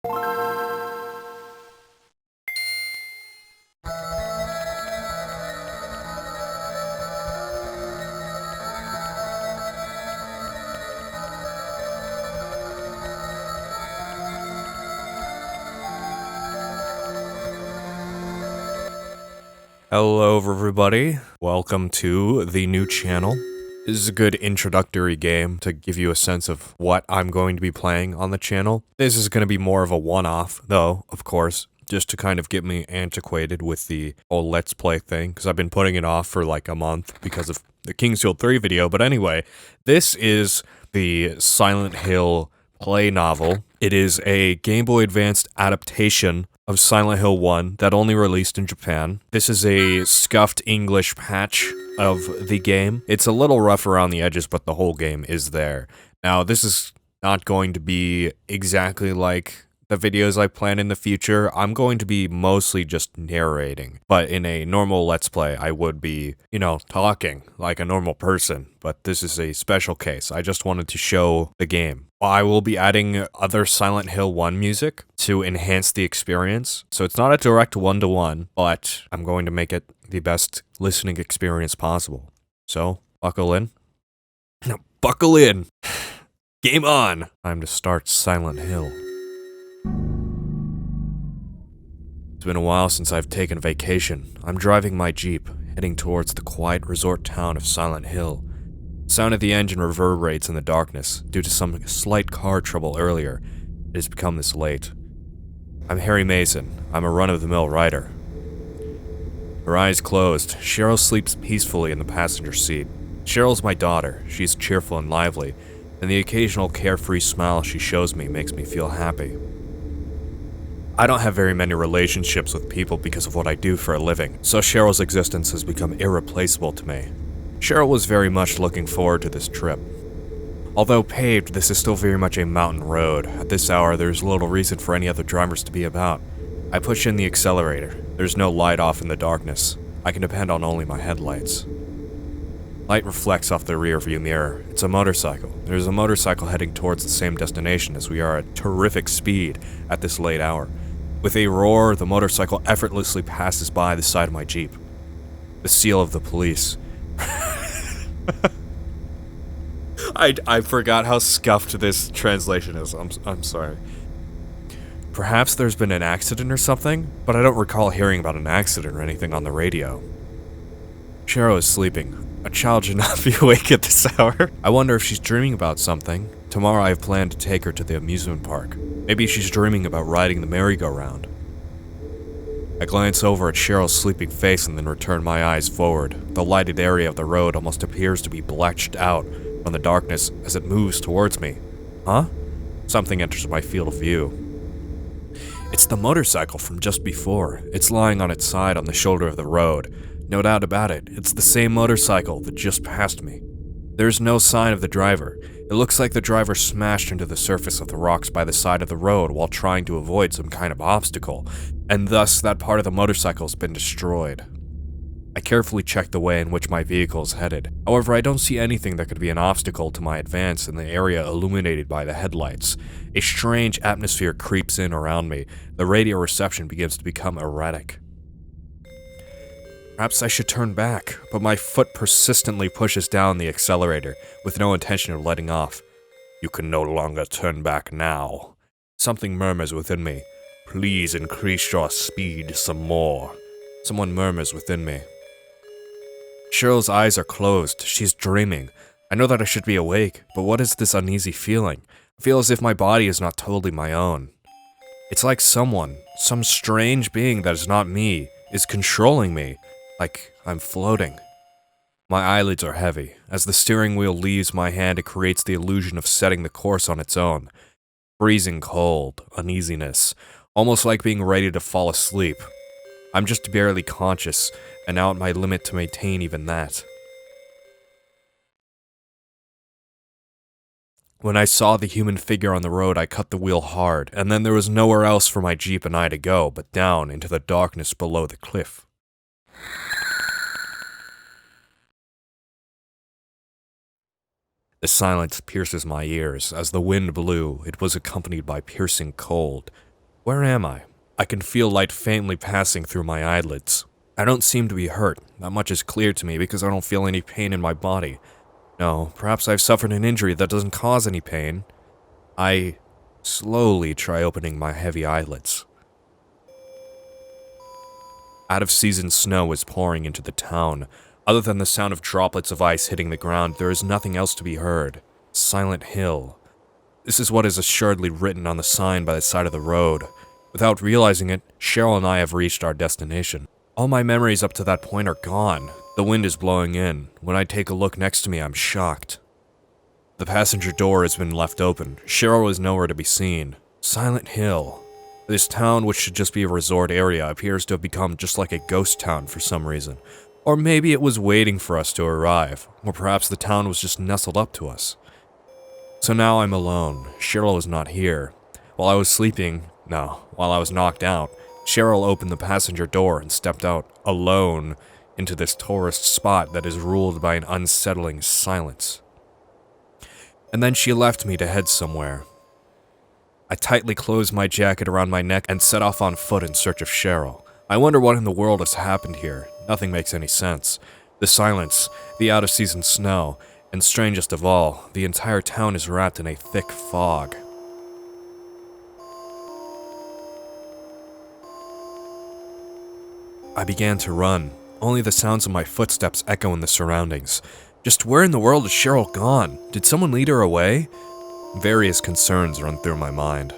Hello everybody, welcome to the new channel. This is a good introductory game to give you a sense of what I'm going to be playing on the channel. This is going to be more of a one-off, though, of course, just to kind of get me antiquated with the whole Let's Play thing, because I've been putting it off for like a month because of the King's Field 3 video. But anyway, this is the Silent Hill play novel. It is a Game Boy Advanced adaptation of Silent Hill 1 that only released in Japan. This is a scuffed English patch of the game. It's a little rough around the edges, but the whole game is there. Now, this is not going to be exactly like the videos I plan in the future. I'm going to be mostly just narrating. But in a normal Let's Play, I would be, talking like a normal person. But this is a special case. I just wanted to show the game. I will be adding other Silent Hill 1 music to enhance the experience. So it's not a direct one-to-one, but I'm going to make it the best listening experience possible. So, buckle in. Buckle in! Game on! Time to start Silent Hill. It's been a while since I've taken a vacation. I'm driving my Jeep, heading towards the quiet resort town of Silent Hill. The sound of the engine reverberates in the darkness. Due to some slight car trouble earlier, it has become this late. I'm Harry Mason. I'm a run-of-the-mill writer. Her eyes closed, Cheryl sleeps peacefully in the passenger seat. Cheryl's my daughter. She's cheerful and lively, and the occasional carefree smile she shows me makes me feel happy. I don't have very many relationships with people because of what I do for a living, so Cheryl's existence has become irreplaceable to me. Cheryl was very much looking forward to this trip. Although paved, this is still very much a mountain road. At this hour, there's little reason for any other drivers to be about. I push in the accelerator. There's no light off in the darkness. I can depend on only my headlights. Light reflects off the rear view mirror. It's a motorcycle. There's a motorcycle heading towards the same destination as we are at terrific speed at this late hour. With a roar, the motorcycle effortlessly passes by the side of my Jeep. The seal of the police. I forgot how scuffed this translation is. I'm sorry. Perhaps there's been an accident or something, but I don't recall hearing about an accident or anything on the radio. Cheryl is sleeping. A child should not be awake at this hour. I wonder if she's dreaming about something. Tomorrow I have planned to take her to the amusement park. Maybe she's dreaming about riding the merry-go-round. I glance over at Cheryl's sleeping face and then return my eyes forward. The lighted area of the road almost appears to be blotched out from the darkness as it moves towards me. Huh? Something enters my field of view. It's the motorcycle from just before. It's lying on its side on the shoulder of the road. No doubt about it, it's the same motorcycle that just passed me. There's no sign of the driver. It looks like the driver smashed into the surface of the rocks by the side of the road while trying to avoid some kind of obstacle, and thus that part of the motorcycle has been destroyed. I carefully check the way in which my vehicle is headed. However, I don't see anything that could be an obstacle to my advance in the area illuminated by the headlights. A strange atmosphere creeps in around me. The radio reception begins to become erratic. Perhaps I should turn back, but my foot persistently pushes down the accelerator, with no intention of letting off. You can no longer turn back now. Something murmurs within me. Please increase your speed some more. Someone murmurs within me. Cheryl's eyes are closed. She's dreaming. I know that I should be awake, but what is this uneasy feeling? I feel as if my body is not totally my own. It's like someone, some strange being that is not me, is controlling me. Like I'm floating. My eyelids are heavy. As the steering wheel leaves my hand, it creates the illusion of setting the course on its own. Freezing cold, uneasiness, almost like being ready to fall asleep. I'm just barely conscious, and now at my limit to maintain even that. When I saw the human figure on the road, I cut the wheel hard, and then there was nowhere else for my Jeep and I to go but down into the darkness below the cliff. The silence pierces my ears. As the wind blew, it was accompanied by piercing cold. Where am I? I can feel light faintly passing through my eyelids. I don't seem to be hurt. Not much is clear to me because I don't feel any pain in my body. No, perhaps I've suffered an injury that doesn't cause any pain. I slowly try opening my heavy eyelids. Out-of-season snow is pouring into the town. Other than the sound of droplets of ice hitting the ground, there is nothing else to be heard. Silent Hill. This is what is assuredly written on the sign by the side of the road. Without realizing it, Cheryl and I have reached our destination. All my memories up to that point are gone. The wind is blowing in. When I take a look next to me, I'm shocked. The passenger door has been left open. Cheryl is nowhere to be seen. Silent Hill. This town, which should just be a resort area, appears to have become just like a ghost town for some reason. Or maybe it was waiting for us to arrive. Or perhaps the town was just nestled up to us. So now I'm alone. Cheryl is not here. While I was knocked out, Cheryl opened the passenger door and stepped out, alone, into this tourist spot that is ruled by an unsettling silence. And then she left me to head somewhere. I tightly closed my jacket around my neck and set off on foot in search of Cheryl. I wonder what in the world has happened here. Nothing makes any sense. The silence, the out-of-season snow, and strangest of all, the entire town is wrapped in a thick fog. I began to run. Only the sounds of my footsteps echo in the surroundings. Just where in the world is Cheryl gone? Did someone lead her away? Various concerns run through my mind.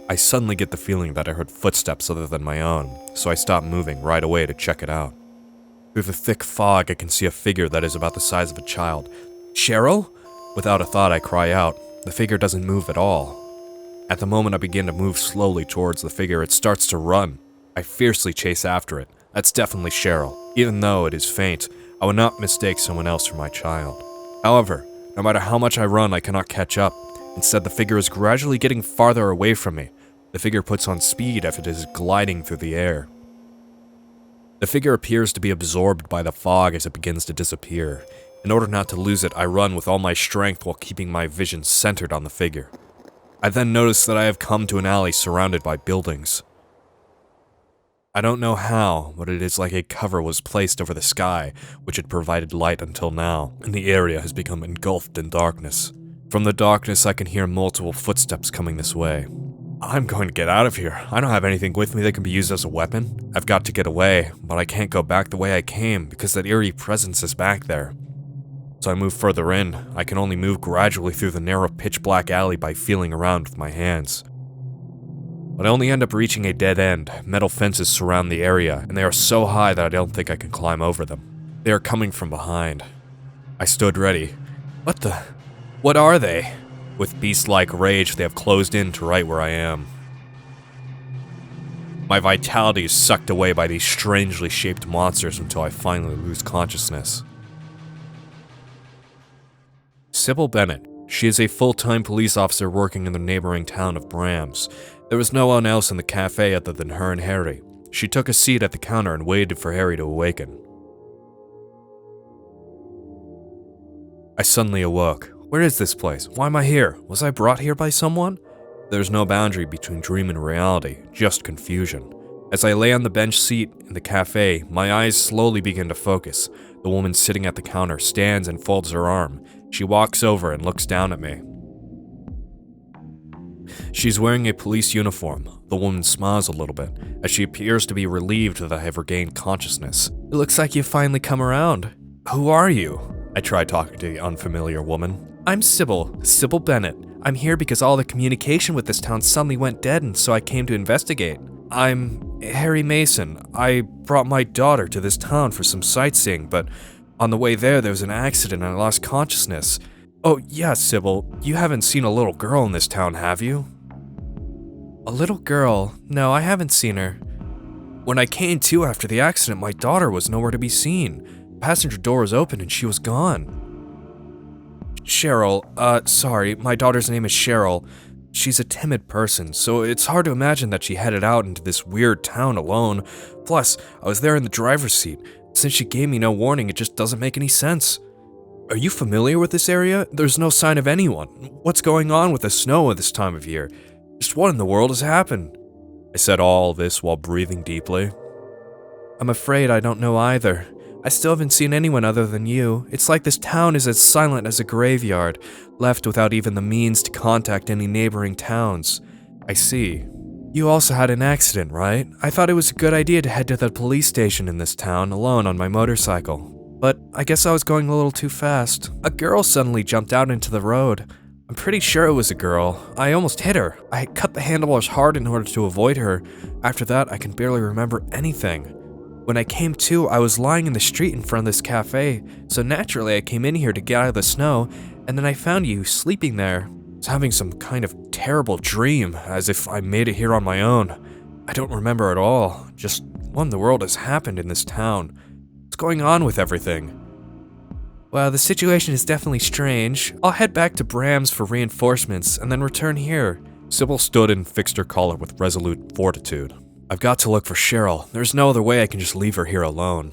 I suddenly get the feeling that I heard footsteps other than my own, so I stop moving right away to check it out. Through the thick fog, I can see a figure that is about the size of a child. Cheryl? Without a thought, I cry out. The figure doesn't move at all. At the moment I begin to move slowly towards the figure, it starts to run. I fiercely chase after it. That's definitely Cheryl. Even though it is faint, I would not mistake someone else for my child. However, no matter how much I run, I cannot catch up. Instead, the figure is gradually getting farther away from me. The figure puts on speed as it is gliding through the air. The figure appears to be absorbed by the fog as it begins to disappear. In order not to lose it, I run with all my strength while keeping my vision centered on the figure. I then notice that I have come to an alley surrounded by buildings. I don't know how, but it is like a cover was placed over the sky, which had provided light until now, and the area has become engulfed in darkness. From the darkness, I can hear multiple footsteps coming this way. I'm going to get out of here. I don't have anything with me that can be used as a weapon. I've got to get away, but I can't go back the way I came because that eerie presence is back there. So I move further in. I can only move gradually through the narrow pitch-black alley by feeling around with my hands. But I only end up reaching a dead end. Metal fences surround the area, and they are so high that I don't think I can climb over them. They are coming from behind. I stood ready. What are they? With beast-like rage, they have closed in to right where I am. My vitality is sucked away by these strangely shaped monsters until I finally lose consciousness. Sybil Bennett. She is a full-time police officer working in the neighboring town of Brams. There was no one else in the cafe other than her and Harry. She took a seat at the counter and waited for Harry to awaken. I suddenly awoke. Where is this place? Why am I here? Was I brought here by someone? There's no boundary between dream and reality, just confusion. As I lay on the bench seat in the cafe, my eyes slowly begin to focus. The woman sitting at the counter stands and folds her arm. She walks over and looks down at me. She's wearing a police uniform. The woman smiles a little bit, as she appears to be relieved that I have regained consciousness. It looks like you've finally come around. Who are you? I tried talking to the unfamiliar woman. I'm Sybil Bennett. I'm here because all the communication with this town suddenly went dead, and so I came to investigate. I'm Harry Mason. I brought my daughter to this town for some sightseeing, but on the way there was an accident and I lost consciousness. Oh yeah, Sybil, you haven't seen a little girl in this town, have you? A little girl? No, I haven't seen her. When I came to after the accident, my daughter was nowhere to be seen. The passenger door was open and she was gone. Cheryl, sorry, my daughter's name is Cheryl. She's a timid person, so it's hard to imagine that she headed out into this weird town alone. Plus, I was there in the driver's seat. Since she gave me no warning, it just doesn't make any sense. Are you familiar with this area? There's no sign of anyone. What's going on with the snow at this time of year? Just what in the world has happened? I said all this while breathing deeply. I'm afraid I don't know either. I still haven't seen anyone other than you. It's like this town is as silent as a graveyard, left without even the means to contact any neighboring towns. I see. You also had an accident, right? I thought it was a good idea to head to the police station in this town alone on my motorcycle. But I guess I was going a little too fast. A girl suddenly jumped out into the road. I'm pretty sure it was a girl. I almost hit her. I cut the handlebars hard in order to avoid her. After that, I can barely remember anything. When I came to, I was lying in the street in front of this cafe, so naturally I came in here to get out of the snow, and then I found you sleeping there. I was having some kind of terrible dream, as if I made it here on my own. I don't remember at all. Just what in the world has happened in this town? What's going on with everything? Well, the situation is definitely strange. I'll head back to Bram's for reinforcements, and then return here. Sybil stood and fixed her collar with resolute fortitude. I've got to look for Cheryl. There's no other way I can just leave her here alone.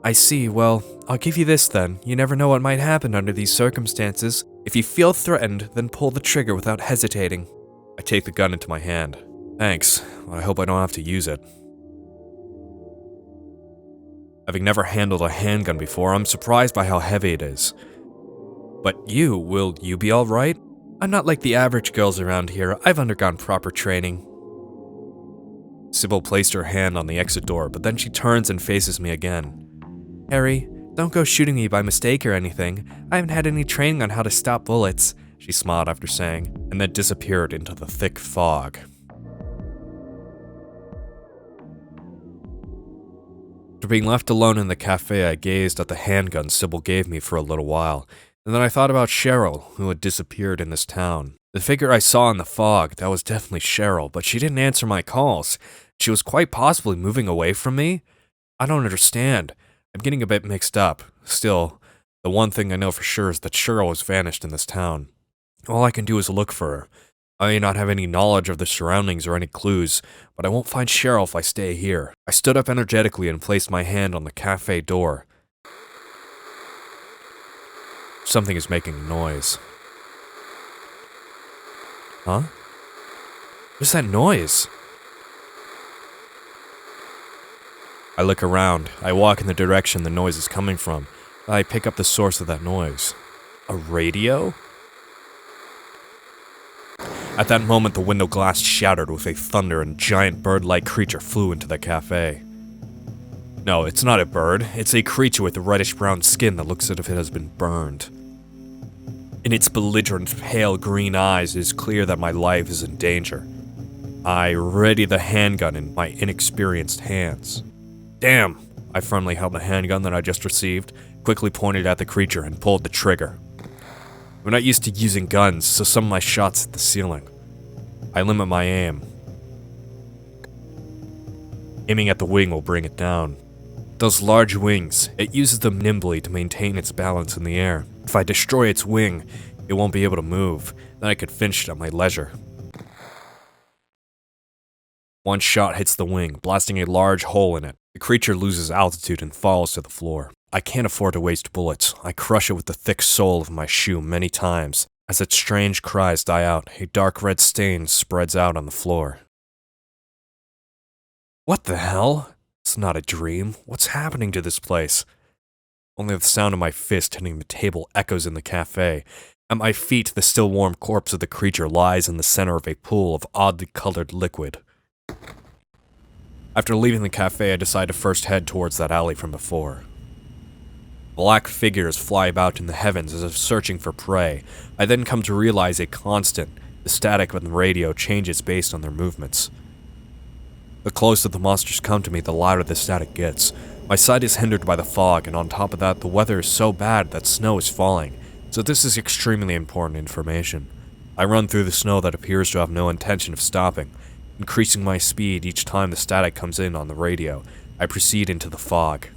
I see. Well, I'll give you this then. You never know what might happen under these circumstances. If you feel threatened, then pull the trigger without hesitating. I take the gun into my hand. Thanks. I hope I don't have to use it. Having never handled a handgun before, I'm surprised by how heavy it is. But will you be alright? I'm not like the average girls around here. I've undergone proper training. Sybil placed her hand on the exit door, but then she turns and faces me again. Harry, don't go shooting me by mistake or anything. I haven't had any training on how to stop bullets, she smiled after saying, and then disappeared into the thick fog. After being left alone in the cafe, I gazed at the handgun Sybil gave me for a little while, and then I thought about Cheryl, who had disappeared in this town. The figure I saw in the fog, that was definitely Cheryl, but she didn't answer my calls. She was quite possibly moving away from me? I don't understand. I'm getting a bit mixed up. Still, the one thing I know for sure is that Cheryl has vanished in this town. All I can do is look for her. I may not have any knowledge of the surroundings or any clues, but I won't find Cheryl if I stay here. I stood up energetically and placed my hand on the cafe door. Something is making a noise. Huh? What's that noise? I look around. I walk in the direction the noise is coming from. I pick up the source of that noise. A radio? At that moment, the window glass shattered with a thunder and a giant bird-like creature flew into the cafe. No, it's not a bird. It's a creature with a reddish-brown skin that looks as if it has been burned. In its belligerent, pale green eyes, it is clear that my life is in danger. I ready the handgun in my inexperienced hands. Damn! I firmly held the handgun that I just received, quickly pointed at the creature, and pulled the trigger. I'm not used to using guns, so some of my shots hit the ceiling. I limit my aim. Aiming at the wing will bring it down. Those large wings, it uses them nimbly to maintain its balance in the air. If I destroy its wing, it won't be able to move. Then I could finish it at my leisure. One shot hits the wing, blasting a large hole in it. The creature loses altitude and falls to the floor. I can't afford to waste bullets. I crush it with the thick sole of my shoe many times. As its strange cries die out, a dark red stain spreads out on the floor. What the hell? It's not a dream. What's happening to this place? Only the sound of my fist hitting the table echoes in the cafe. At my feet, the still warm corpse of the creature lies in the center of a pool of oddly colored liquid. After leaving the cafe, I decide to first head towards that alley from before. Black figures fly about in the heavens as if searching for prey. I then come to realize a constant. The static of the radio changes based on their movements. The closer the monsters come to me, the louder the static gets. My sight is hindered by the fog, and on top of that, the weather is so bad that snow is falling, so this is extremely important information. I run through the snow that appears to have no intention of stopping. Increasing my speed each time the static comes in on the radio, I proceed into the fog.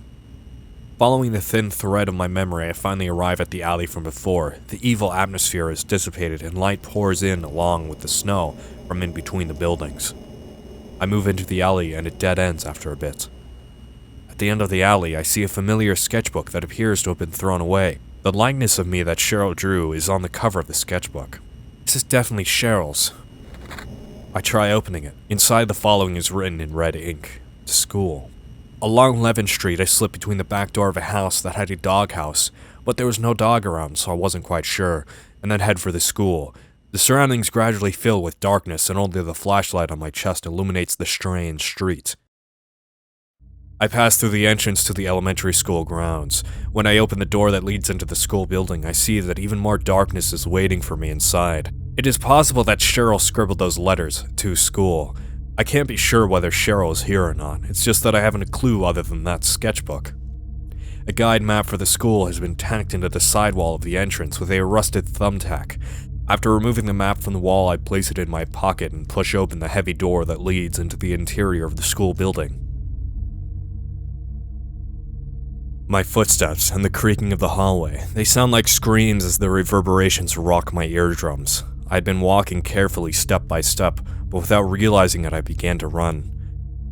Following the thin thread of my memory, I finally arrive at the alley from before. The evil atmosphere is dissipated and light pours in along with the snow from in between the buildings. I move into the alley and it dead ends after a bit. At the end of the alley, I see a familiar sketchbook that appears to have been thrown away. The likeness of me that Cheryl drew is on the cover of the sketchbook. This is definitely Cheryl's. I try opening it. Inside, the following is written in red ink. To school. Along 11th Street, I slipped between the back door of a house that had a doghouse, but there was no dog around, so I wasn't quite sure, and then head for the school. The surroundings gradually fill with darkness, and only the flashlight on my chest illuminates the strange street. I pass through the entrance to the elementary school grounds. When I open the door that leads into the school building, I see that even more darkness is waiting for me inside. It is possible that Cheryl scribbled those letters to school. I can't be sure whether Cheryl is here or not, it's just that I haven't a clue other than that sketchbook. A guide map for the school has been tacked into the sidewall of the entrance with a rusted thumbtack. After removing the map from the wall, I place it in my pocket and push open the heavy door that leads into the interior of the school building. My footsteps and the creaking of the hallway, they sound like screams as the reverberations rock my eardrums. I had been walking carefully step by step, but without realizing it, I began to run.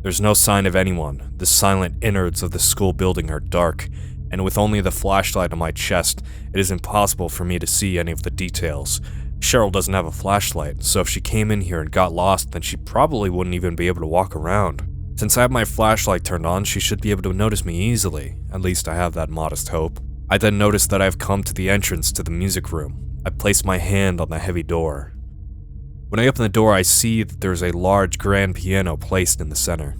There's no sign of anyone. The silent innards of the school building are dark, and with only the flashlight on my chest, it is impossible for me to see any of the details. Cheryl doesn't have a flashlight, so if she came in here and got lost, then she probably wouldn't even be able to walk around. Since I have my flashlight turned on, she should be able to notice me easily. At least I have that modest hope. I then notice that I have come to the entrance to the music room. I place my hand on the heavy door. When I open the door, I see that there is a large grand piano placed in the center.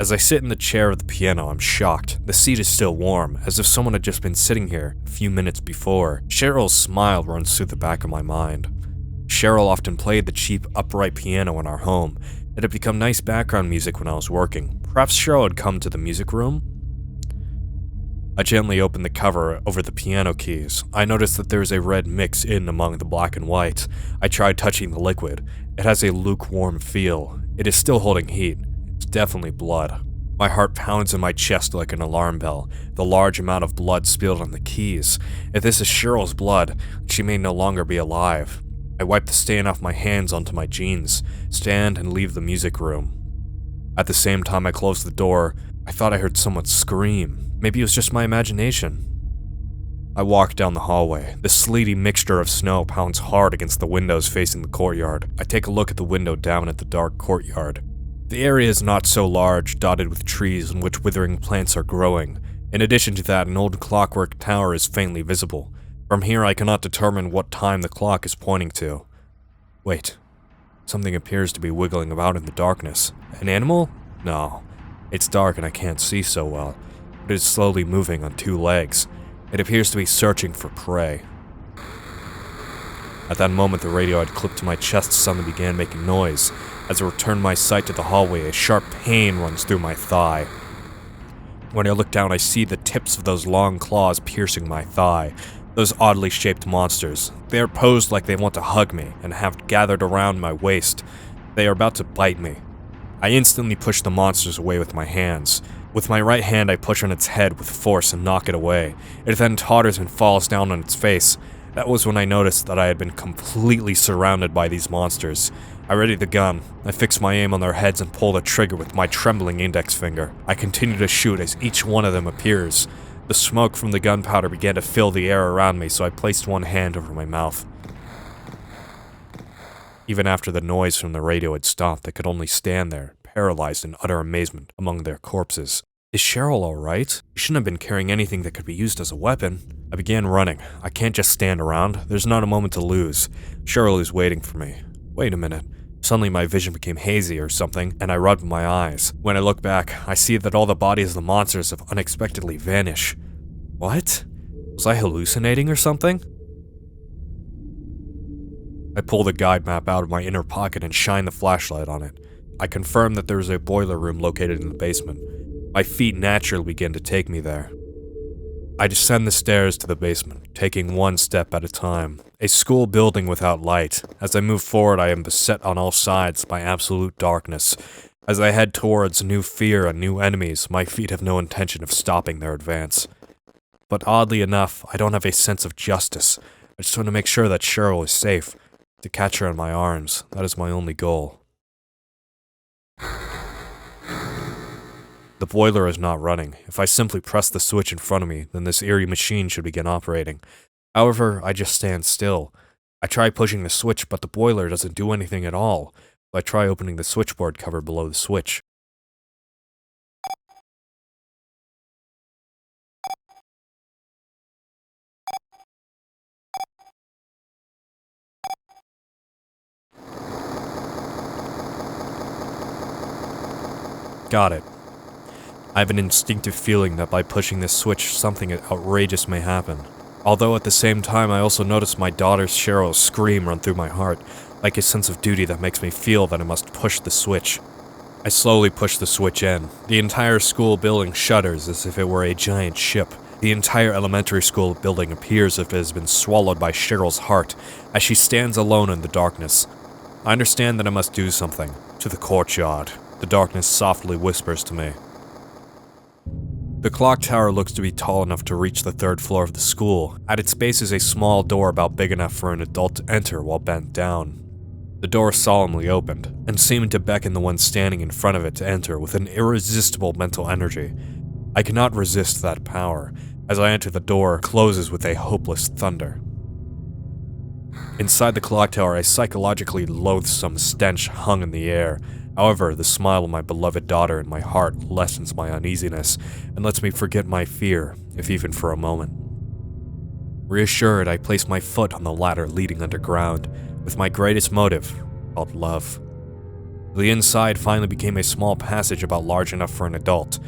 As I sit in the chair of the piano, I'm shocked. The seat is still warm, as if someone had just been sitting here a few minutes before. Cheryl's smile runs through the back of my mind. Cheryl often played the cheap upright piano in our home. It had become nice background music when I was working. Perhaps Cheryl had come to the music room? I gently open the cover over the piano keys. I notice that there is a red mix in among the black and white. I tried touching the liquid. It has a lukewarm feel. It is still holding heat. It's definitely blood. My heart pounds in my chest like an alarm bell. The large amount of blood spilled on the keys. If this is Cheryl's blood, she may no longer be alive. I wipe the stain off my hands onto my jeans, stand and leave the music room. At the same time I closed the door, I thought I heard someone scream. Maybe it was just my imagination. I walk down the hallway. The sleety mixture of snow pounds hard against the windows facing the courtyard. I take a look at the window down at the dark courtyard. The area is not so large, dotted with trees in which withering plants are growing. In addition to that, an old clockwork tower is faintly visible. From here I cannot determine what time the clock is pointing to. Wait. Something appears to be wiggling about in the darkness. An animal? No. It's dark and I can't see so well. It is slowly moving on two legs. It appears to be searching for prey. At that moment, the radio I'd clipped to my chest suddenly began making noise. As I returned my sight to the hallway, a sharp pain runs through my thigh. When I look down, I see the tips of those long claws piercing my thigh. Those oddly shaped monsters. They are posed like they want to hug me, and have gathered around my waist. They are about to bite me. I instantly push the monsters away with my hands. With my right hand, I push on its head with force and knock it away. It then totters and falls down on its face. That was when I noticed that I had been completely surrounded by these monsters. I ready the gun. I fix my aim on their heads and pull the trigger with my trembling index finger. I continue to shoot as each one of them appears. The smoke from the gunpowder began to fill the air around me, so I placed one hand over my mouth. Even after the noise from the radio had stopped, I could only stand there, paralyzed in utter amazement among their corpses. Is Cheryl alright? She shouldn't have been carrying anything that could be used as a weapon. I began running. I can't just stand around. There's not a moment to lose. Cheryl is waiting for me. Wait a minute. Suddenly my vision became hazy or something, and I rubbed my eyes. When I look back, I see that all the bodies of the monsters have unexpectedly vanished. What? Was I hallucinating or something? I pull the guide map out of my inner pocket and shine the flashlight on it. I confirm that there is a boiler room located in the basement. My feet naturally begin to take me there. I descend the stairs to the basement, taking one step at a time. A school building without light. As I move forward, I am beset on all sides by absolute darkness. As I head towards new fear and new enemies, my feet have no intention of stopping their advance. But oddly enough, I don't have a sense of justice. I just want to make sure that Cheryl is safe. To catch her in my arms, that is my only goal. The boiler is not running. If I simply press the switch in front of me, then this eerie machine should begin operating. However, I just stand still. I try pushing the switch, but the boiler doesn't do anything at all. So I try opening the switchboard cover below the switch. Got it. I have an instinctive feeling that by pushing this switch, something outrageous may happen. Although at the same time, I also notice my daughter Cheryl's scream run through my heart, like a sense of duty that makes me feel that I must push the switch. I slowly push the switch in. The entire school building shudders as if it were a giant ship. The entire elementary school building appears as if it has been swallowed by Cheryl's heart, as she stands alone in the darkness. I understand that I must do something. To the courtyard. The darkness softly whispers to me. The clock tower looks to be tall enough to reach the 3rd floor of the school. At its base is a small door about big enough for an adult to enter while bent down. The door solemnly opened, and seemed to beckon the one standing in front of it to enter with an irresistible mental energy. I cannot resist that power. As I enter, the door closes with a hopeless thunder. Inside the clock tower, a psychologically loathsome stench hung in the air. However, the smile of my beloved daughter in my heart lessens my uneasiness and lets me forget my fear, if even for a moment. Reassured, I place my foot on the ladder leading underground, with my greatest motive, called love. The inside finally became a small passage about large enough for an adult.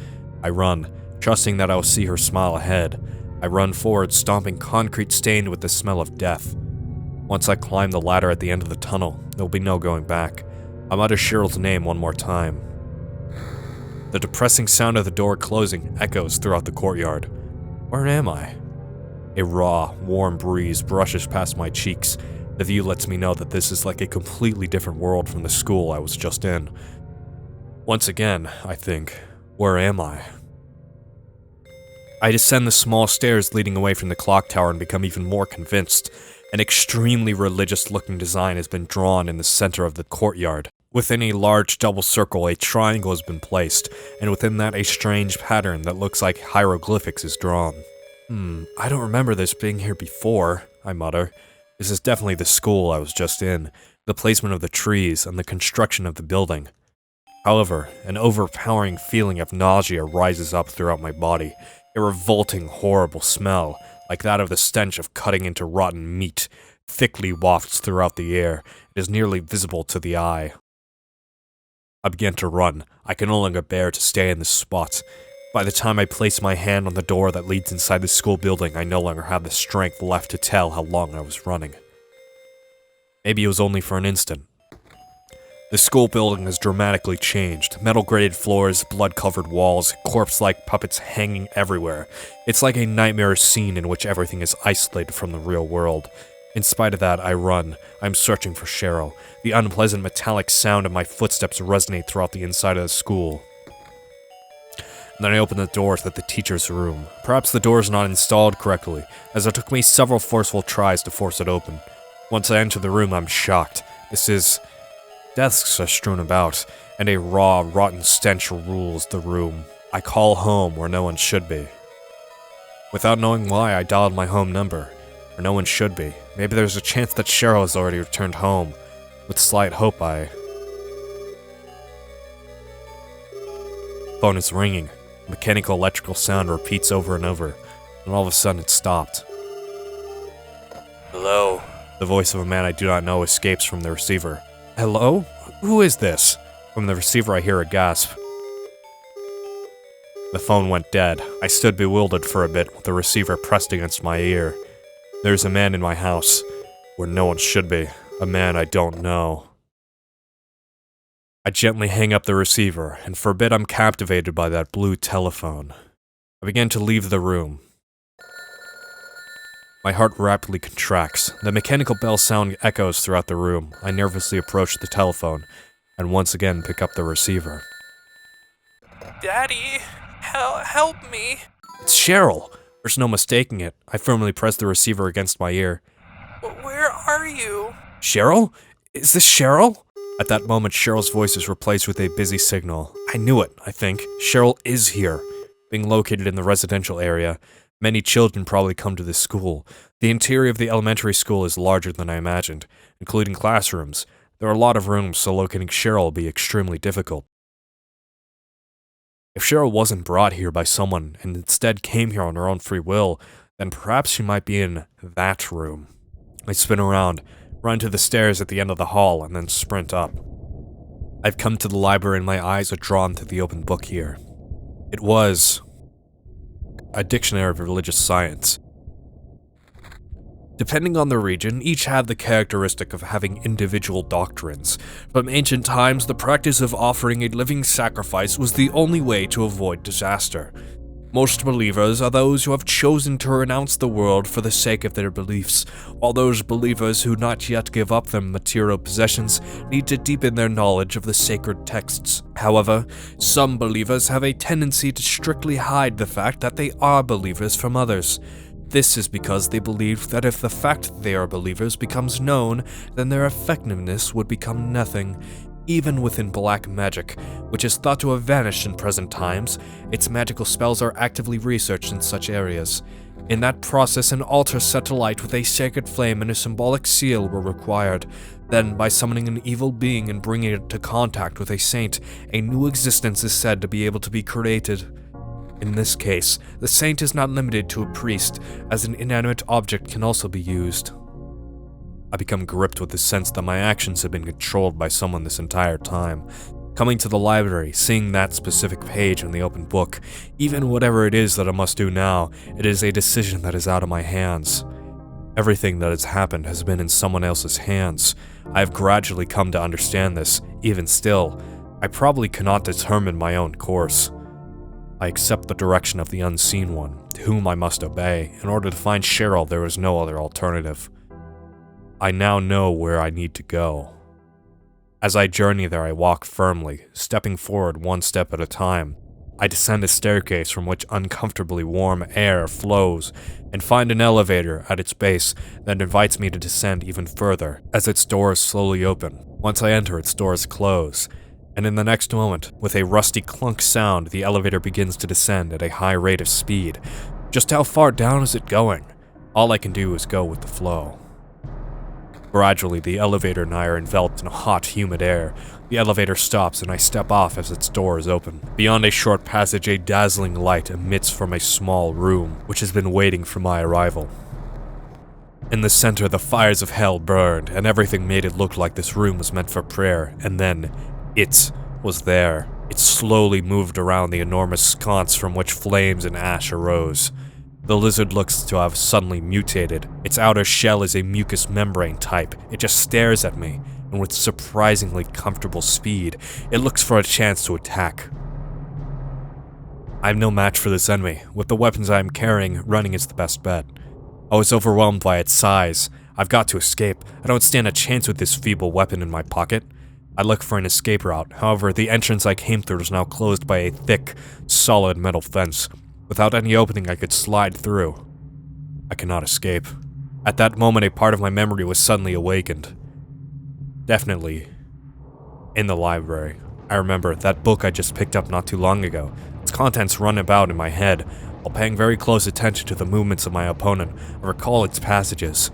I run, trusting that I will see her smile ahead. I run forward, stomping concrete stained with the smell of death. Once I climb the ladder at the end of the tunnel, there will be no going back. I mutter Cheryl's name one more time. The depressing sound of the door closing echoes throughout the courtyard. Where am I? A raw, warm breeze brushes past my cheeks. The view lets me know that this is like a completely different world from the school I was just in. Once again, I think, where am I? I descend the small stairs leading away from the clock tower and become even more convinced. An extremely religious-looking design has been drawn in the center of the courtyard. Within a large double circle, a triangle has been placed, and within that a strange pattern that looks like hieroglyphics is drawn. I don't remember this being here before, I mutter. This is definitely the school I was just in, the placement of the trees, and the construction of the building. However, an overpowering feeling of nausea rises up throughout my body, a revolting, horrible smell, like that of the stench of cutting into rotten meat, thickly wafts throughout the air. It is nearly visible to the eye. I begin to run. I can no longer bear to stay in this spot. By the time I place my hand on the door that leads inside the school building, I no longer have the strength left to tell how long I was running. Maybe it was only for an instant. The school building has dramatically changed. Metal-grated floors, blood-covered walls, corpse-like puppets hanging everywhere. It's like a nightmarish scene in which everything is isolated from the real world. In spite of that, I run. I'm searching for Cheryl. The unpleasant metallic sound of my footsteps resonate throughout the inside of the school. And then I open the door to the teacher's room. Perhaps the door is not installed correctly, as it took me several forceful tries to force it open. Once I enter the room, I'm shocked. Desks are strewn about, and a raw, rotten stench rules the room. I call home where no one should be. Without knowing why, I dialed my home number, where no one should be. Maybe there's a chance that Cheryl has already returned home. With slight hope, Phone is ringing. A mechanical electrical sound repeats over and over, and all of a sudden it stopped. Hello? The voice of a man I do not know escapes from the receiver. Hello? Who is this? From the receiver I hear a gasp. The phone went dead. I stood bewildered for a bit with the receiver pressed against my ear. There's a man in my house, where no one should be. A man I don't know. I gently hang up the receiver, and for a bit I'm captivated by that blue telephone. I begin to leave the room. My heart rapidly contracts. The mechanical bell sound echoes throughout the room. I nervously approach the telephone, and once again pick up the receiver. Daddy, help me. It's Cheryl. There's no mistaking it. I firmly press the receiver against my ear. Where are you? Cheryl? Is this Cheryl? At that moment, Cheryl's voice is replaced with a busy signal. I knew it, I think. Cheryl is here. Being located in the residential area, many children probably come to this school. The interior of the elementary school is larger than I imagined, including classrooms. There are a lot of rooms, so locating Cheryl will be extremely difficult. If Cheryl wasn't brought here by someone and instead came here on her own free will, then perhaps she might be in that room. I spin around, run to the stairs at the end of the hall, and then sprint up. I've come to the library and my eyes are drawn to the open book here. It was a dictionary of religious science. Depending on the region, each had the characteristic of having individual doctrines. From ancient times, the practice of offering a living sacrifice was the only way to avoid disaster. Most believers are those who have chosen to renounce the world for the sake of their beliefs, while those believers who not yet give up their material possessions need to deepen their knowledge of the sacred texts. However, some believers have a tendency to strictly hide the fact that they are believers from others. This is because they believe that if the fact they are believers becomes known, then their effectiveness would become nothing. Even within black magic, which is thought to have vanished in present times, its magical spells are actively researched in such areas. In that process, an altar set alight with a sacred flame and a symbolic seal were required. Then, by summoning an evil being and bringing it into contact with a saint, a new existence is said to be able to be created. In this case, the saint is not limited to a priest, as an inanimate object can also be used. I become gripped with the sense that my actions have been controlled by someone this entire time. Coming to the library, seeing that specific page in the open book, even whatever it is that I must do now, it is a decision that is out of my hands. Everything that has happened has been in someone else's hands. I have gradually come to understand this. Even still, I probably cannot determine my own course. I accept the direction of the unseen one, to whom I must obey. In order to find Cheryl, there is no other alternative. I now know where I need to go. As I journey there, I walk firmly, stepping forward one step at a time. I descend a staircase from which uncomfortably warm air flows, and find an elevator at its base that invites me to descend even further, as its doors slowly open. Once I enter, its doors close, and in the next moment, with a rusty clunk sound, the elevator begins to descend at a high rate of speed. Just how far down is it going? All I can do is go with the flow. Gradually, the elevator and I are enveloped in hot, humid air. The elevator stops and I step off as its doors open. Beyond a short passage, a dazzling light emits from a small room, which has been waiting for my arrival. In the center, the fires of hell burned, and everything made it look like this room was meant for prayer, and then it was there. It slowly moved around the enormous sconce from which flames and ash arose. The lizard looks to have suddenly mutated. Its outer shell is a mucous membrane type. It just stares at me, and with surprisingly comfortable speed, it looks for a chance to attack. I am no match for this enemy. With the weapons I am carrying, running is the best bet. I was overwhelmed by its size. I've got to escape. I don't stand a chance with this feeble weapon in my pocket. I look for an escape route. However, the entrance I came through is now closed by a thick, solid metal fence. Without any opening I could slide through. I cannot escape. At that moment, a part of my memory was suddenly awakened. Definitely in the library. I remember that book I just picked up not too long ago. Its contents run about in my head. While paying very close attention to the movements of my opponent, I recall its passages.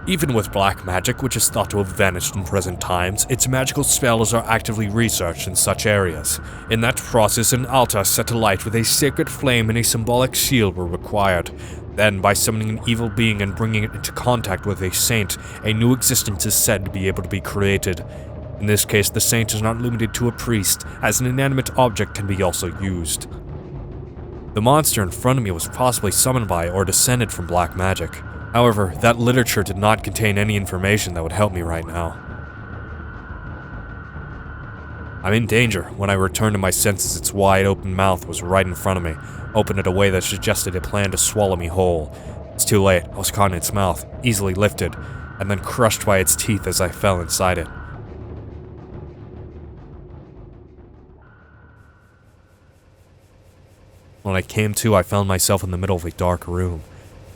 Even with black magic, which is thought to have vanished in present times, its magical spells are actively researched in such areas. In that process, an altar set alight with a sacred flame and a symbolic shield were required. Then, by summoning an evil being and bringing it into contact with a saint, a new existence is said to be able to be created. In this case, the saint is not limited to a priest, as an inanimate object can be also used. The monster in front of me was possibly summoned by or descended from black magic. However, that literature did not contain any information that would help me right now. I'm in danger. When I returned to my senses, its wide-open mouth was right in front of me, open in a way that suggested it planned to swallow me whole. It's too late. I was caught in its mouth, easily lifted, and then crushed by its teeth as I fell inside it. When I came to, I found myself in the middle of a dark room.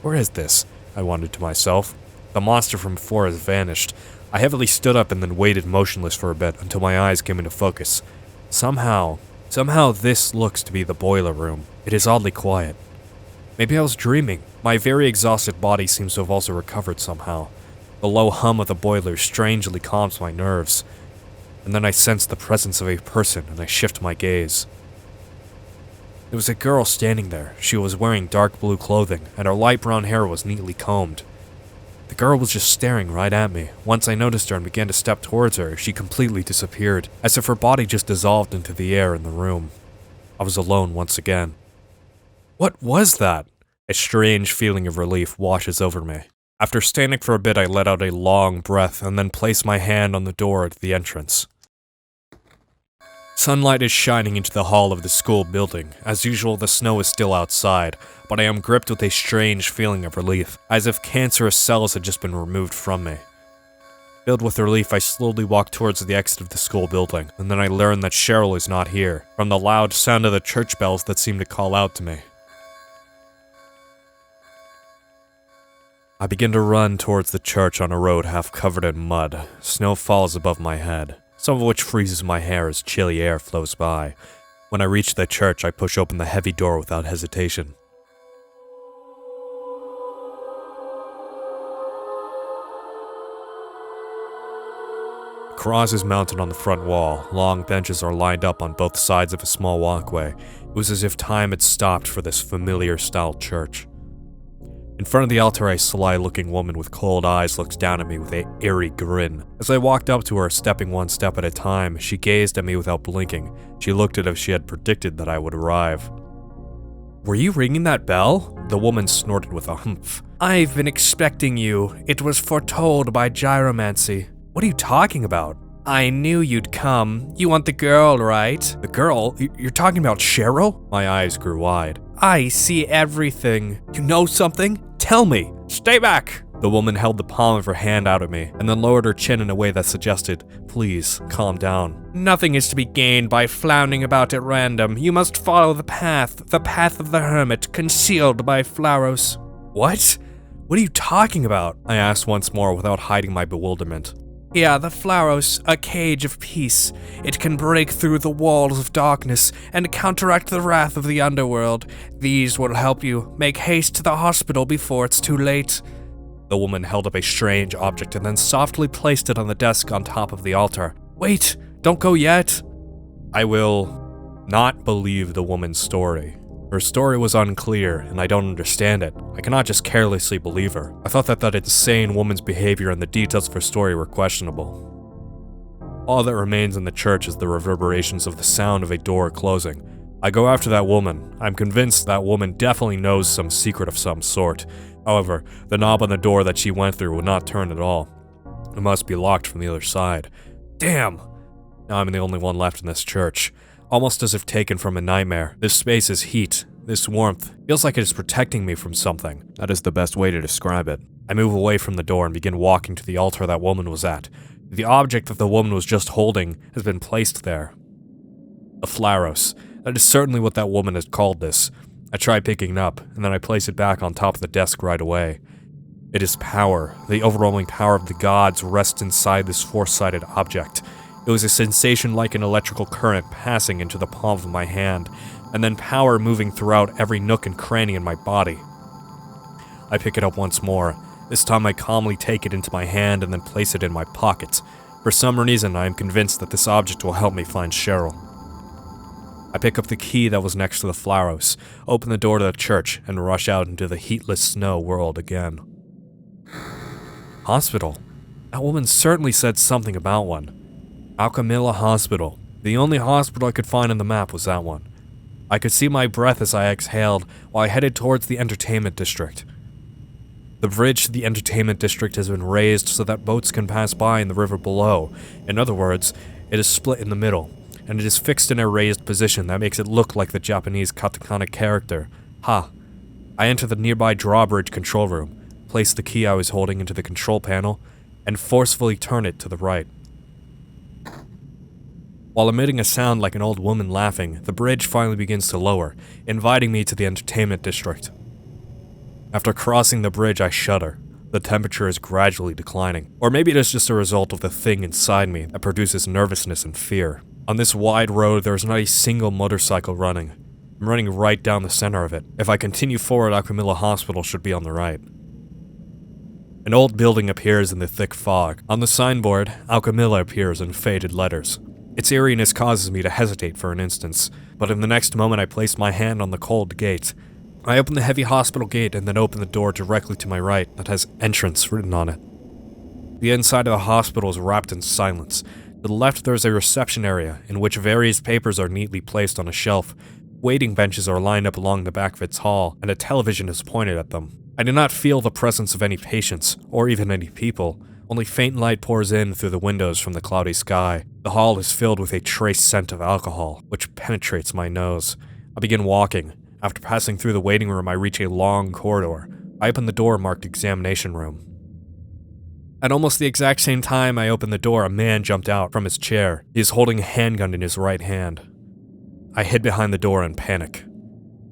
Where is this? I wondered to myself. The monster from before has vanished. I heavily stood up and then waited motionless for a bit until my eyes came into focus. Somehow this looks to be the boiler room. It is oddly quiet. Maybe I was dreaming. My very exhausted body seems to have also recovered somehow. The low hum of the boiler strangely calms my nerves. And then I sense the presence of a person and I shift my gaze. There was a girl standing there. She was wearing dark blue clothing and her light brown hair was neatly combed. The girl was just staring right at me. Once I noticed her and began to step towards her, she completely disappeared, as if her body just dissolved into the air in the room. I was alone once again. What was that? A strange feeling of relief washes over me. After standing for a bit, I let out a long breath and then placed my hand on the door at the entrance. Sunlight is shining into the hall of the school building. As usual, the snow is still outside, but I am gripped with a strange feeling of relief, as if cancerous cells had just been removed from me. Filled with relief, I slowly walk towards the exit of the school building, and then I learn that Cheryl is not here, from the loud sound of the church bells that seem to call out to me. I begin to run towards the church on a road half covered in mud. Snow falls above my head, some of which freezes my hair as chilly air flows by. When I reach the church, I push open the heavy door without hesitation. A cross is mounted on the front wall. Long benches are lined up on both sides of a small walkway. It was as if time had stopped for this familiar-style church. In front of the altar, a sly-looking woman with cold eyes looks down at me with an eerie grin. As I walked up to her, stepping one step at a time, she gazed at me without blinking. She looked as if she had predicted that I would arrive. "Were you ringing that bell?" The woman snorted with a humph. "I've been expecting you. It was foretold by gyromancy." "What are you talking about?" "I knew you'd come. You want the girl, right?" "The girl? You're talking about Cheryl?" My eyes grew wide. "I see everything. You know something? Tell me." "Stay back!" The woman held the palm of her hand out at me, and then lowered her chin in a way that suggested, "Please, calm down." "Nothing is to be gained by floundering about at random. You must follow the path of the hermit, concealed by flowers." "What? What are you talking about?" I asked once more without hiding my bewilderment. "Yeah, the flowers, a cage of peace. It can break through the walls of darkness and counteract the wrath of the underworld. These will help you. Make haste to the hospital before it's too late." The woman held up a strange object and then softly placed it on the desk on top of the altar. "Wait, don't go yet." I will not believe the woman's story. Her story was unclear, and I don't understand it. I cannot just carelessly believe her. I thought that insane woman's behavior and the details of her story were questionable. All that remains in the church is the reverberations of the sound of a door closing. I go after that woman. I'm convinced that woman definitely knows some secret of some sort. However, the knob on the door that she went through would not turn at all. It must be locked from the other side. Damn! Now I'm the only one left in this church. Almost as if taken from a nightmare. This space is heat. This warmth feels like it is protecting me from something. That is the best way to describe it. I move away from the door and begin walking to the altar that woman was at. The object that the woman was just holding has been placed there. A Flaros. That is certainly what that woman has called this. I try picking it up, and then I place it back on top of the desk right away. It is power. The overwhelming power of the gods rests inside this four-sided object. It was a sensation like an electrical current passing into the palm of my hand, and then power moving throughout every nook and cranny in my body. I pick it up once more. This time I calmly take it into my hand and then place it in my pocket. For some reason, I am convinced that this object will help me find Cheryl. I pick up the key that was next to the Flaros, open the door to the church, and rush out into the heatless snow world again. Hospital. That woman certainly said something about one. Alchemilla Hospital. The only hospital I could find on the map was that one. I could see my breath as I exhaled while I headed towards the entertainment district. The bridge to the entertainment district has been raised so that boats can pass by in the river below. In other words, it is split in the middle, and it is fixed in a raised position that makes it look like the Japanese katakana character. Ha! I enter the nearby drawbridge control room, place the key I was holding into the control panel, and forcefully turn it to the right. While emitting a sound like an old woman laughing, the bridge finally begins to lower, inviting me to the entertainment district. After crossing the bridge, I shudder. The temperature is gradually declining. Or maybe it is just a result of the thing inside me that produces nervousness and fear. On this wide road, there is not a single motorcycle running. I'm running right down the center of it. If I continue forward, Alchemilla Hospital should be on the right. An old building appears in the thick fog. On the signboard, Alchemilla appears in faded letters. Its eeriness causes me to hesitate for an instant, but in the next moment I place my hand on the cold gate. I open the heavy hospital gate and then open the door directly to my right that has entrance written on it. The inside of the hospital is wrapped in silence. To the left there is a reception area in which various papers are neatly placed on a shelf. Waiting benches are lined up along the back of its hall, and a television is pointed at them. I do not feel the presence of any patients, or even any people. Only faint light pours in through the windows from the cloudy sky. The hall is filled with a trace scent of alcohol, which penetrates my nose. I begin walking. After passing through the waiting room, I reach a long corridor. I open the door marked examination room. At almost the exact same time I opened the door, a man jumped out from his chair. He is holding a handgun in his right hand. I hid behind the door in panic.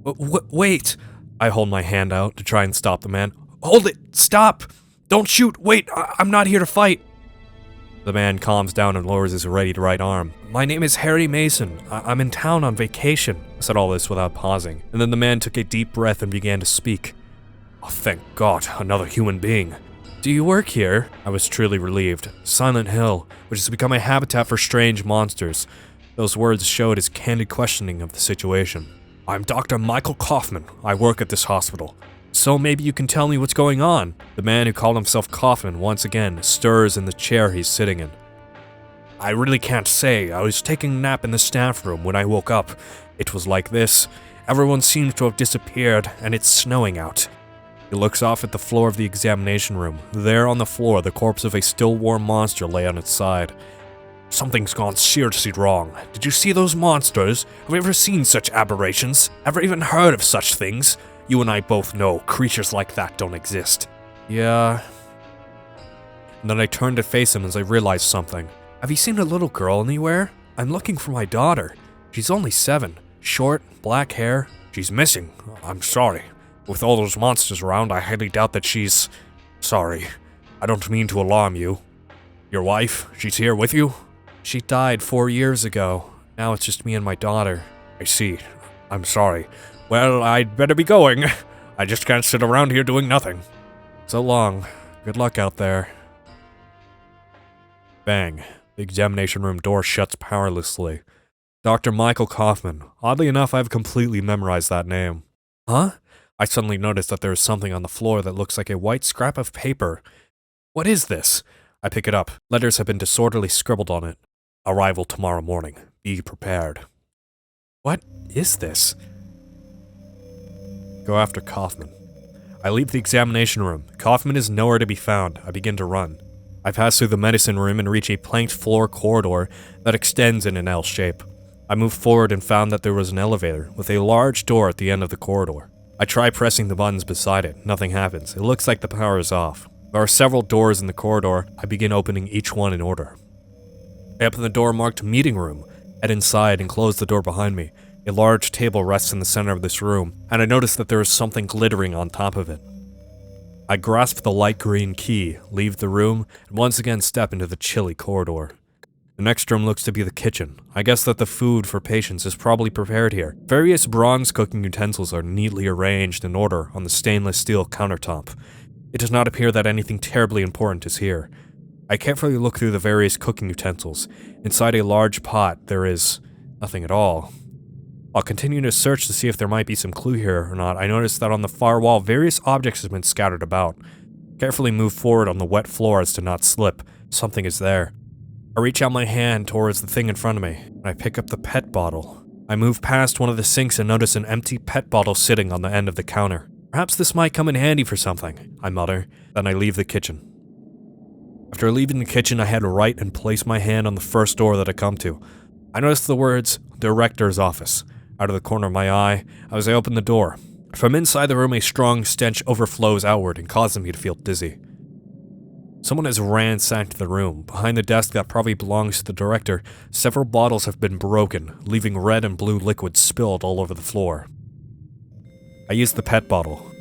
Wait! I hold my hand out to try and stop the man. Hold it! Stop! Don't shoot! Wait! I'm not here to fight! The man calms down and lowers his ready right arm. My name is Harry Mason. I'm in town on vacation. I said all this without pausing, and then the man took a deep breath and began to speak. Oh, thank God, another human being. Do you work here? I was truly relieved. Silent Hill, which has become a habitat for strange monsters. Those words showed his candid questioning of the situation. I'm Dr. Michael Kaufmann. I work at this hospital. So maybe you can tell me what's going on. The man who called himself Kaufmann once again stirs in the chair he's sitting in. I really can't say. I was taking a nap in the staff room when I woke up. It was like this. Everyone seems to have disappeared, and it's snowing out. He looks off at the floor of the examination room. There on the floor, the corpse of a still warm monster lay on its side. Something's gone seriously wrong. Did you see those monsters? Have you ever seen such aberrations? Ever even heard of such things? You and I both know creatures like that don't exist. Yeah. And then I turned to face him as I realized something. Have you seen a little girl anywhere? I'm looking for my daughter. She's only 7. Short, black hair. She's missing. I'm sorry. With all those monsters around, I highly doubt that she's... Sorry. I don't mean to alarm you. Your wife, she's here with you? She died 4 years ago. Now it's just me and my daughter. I see. I'm sorry. Well, I'd better be going. I just can't sit around here doing nothing. So long. Good luck out there. Bang. The examination room door shuts powerlessly. Dr. Michael Kaufmann. Oddly enough, I've completely memorized that name. Huh? I suddenly notice that there is something on the floor that looks like a white scrap of paper. What is this? I pick it up. Letters have been disorderly scribbled on it. Arrival tomorrow morning. Be prepared. What is this? Go after Kaufmann. I leave the examination room. Kaufmann is nowhere to be found. I begin to run. I pass through the medicine room and reach a planked floor corridor that extends in an L shape. I moved forward and found that there was an elevator with a large door at the end of the corridor. I try pressing the buttons beside it. Nothing happens. It looks like the power is off. There are several doors in the corridor. I begin opening each one in order. I open the door marked meeting room, head inside and close the door behind me. A large table rests in the center of this room, and I notice that there is something glittering on top of it. I grasp the light green key, leave the room, and once again step into the chilly corridor. The next room looks to be the kitchen. I guess that the food for patients is probably prepared here. Various bronze cooking utensils are neatly arranged in order on the stainless steel countertop. It does not appear that anything terribly important is here. I carefully look through the various cooking utensils. Inside a large pot, there is nothing at all. I'll continue to search to see if there might be some clue here or not. I notice that on the far wall, various objects have been scattered about. Carefully move forward on the wet floor as to not slip. Something is there. I reach out my hand towards the thing in front of me, and I pick up the pet bottle. I move past one of the sinks and notice an empty pet bottle sitting on the end of the counter. Perhaps this might come in handy for something, I mutter. Then I leave the kitchen. After leaving the kitchen, I head right and place my hand on the first door that I come to. I notice the words, Director's Office. Out of the corner of my eye, as I open the door. From inside the room, a strong stench overflows outward and causes me to feel dizzy. Someone has ransacked the room. Behind the desk that probably belongs to the director, several bottles have been broken, leaving red and blue liquid spilled all over the floor. I use the pet bottle.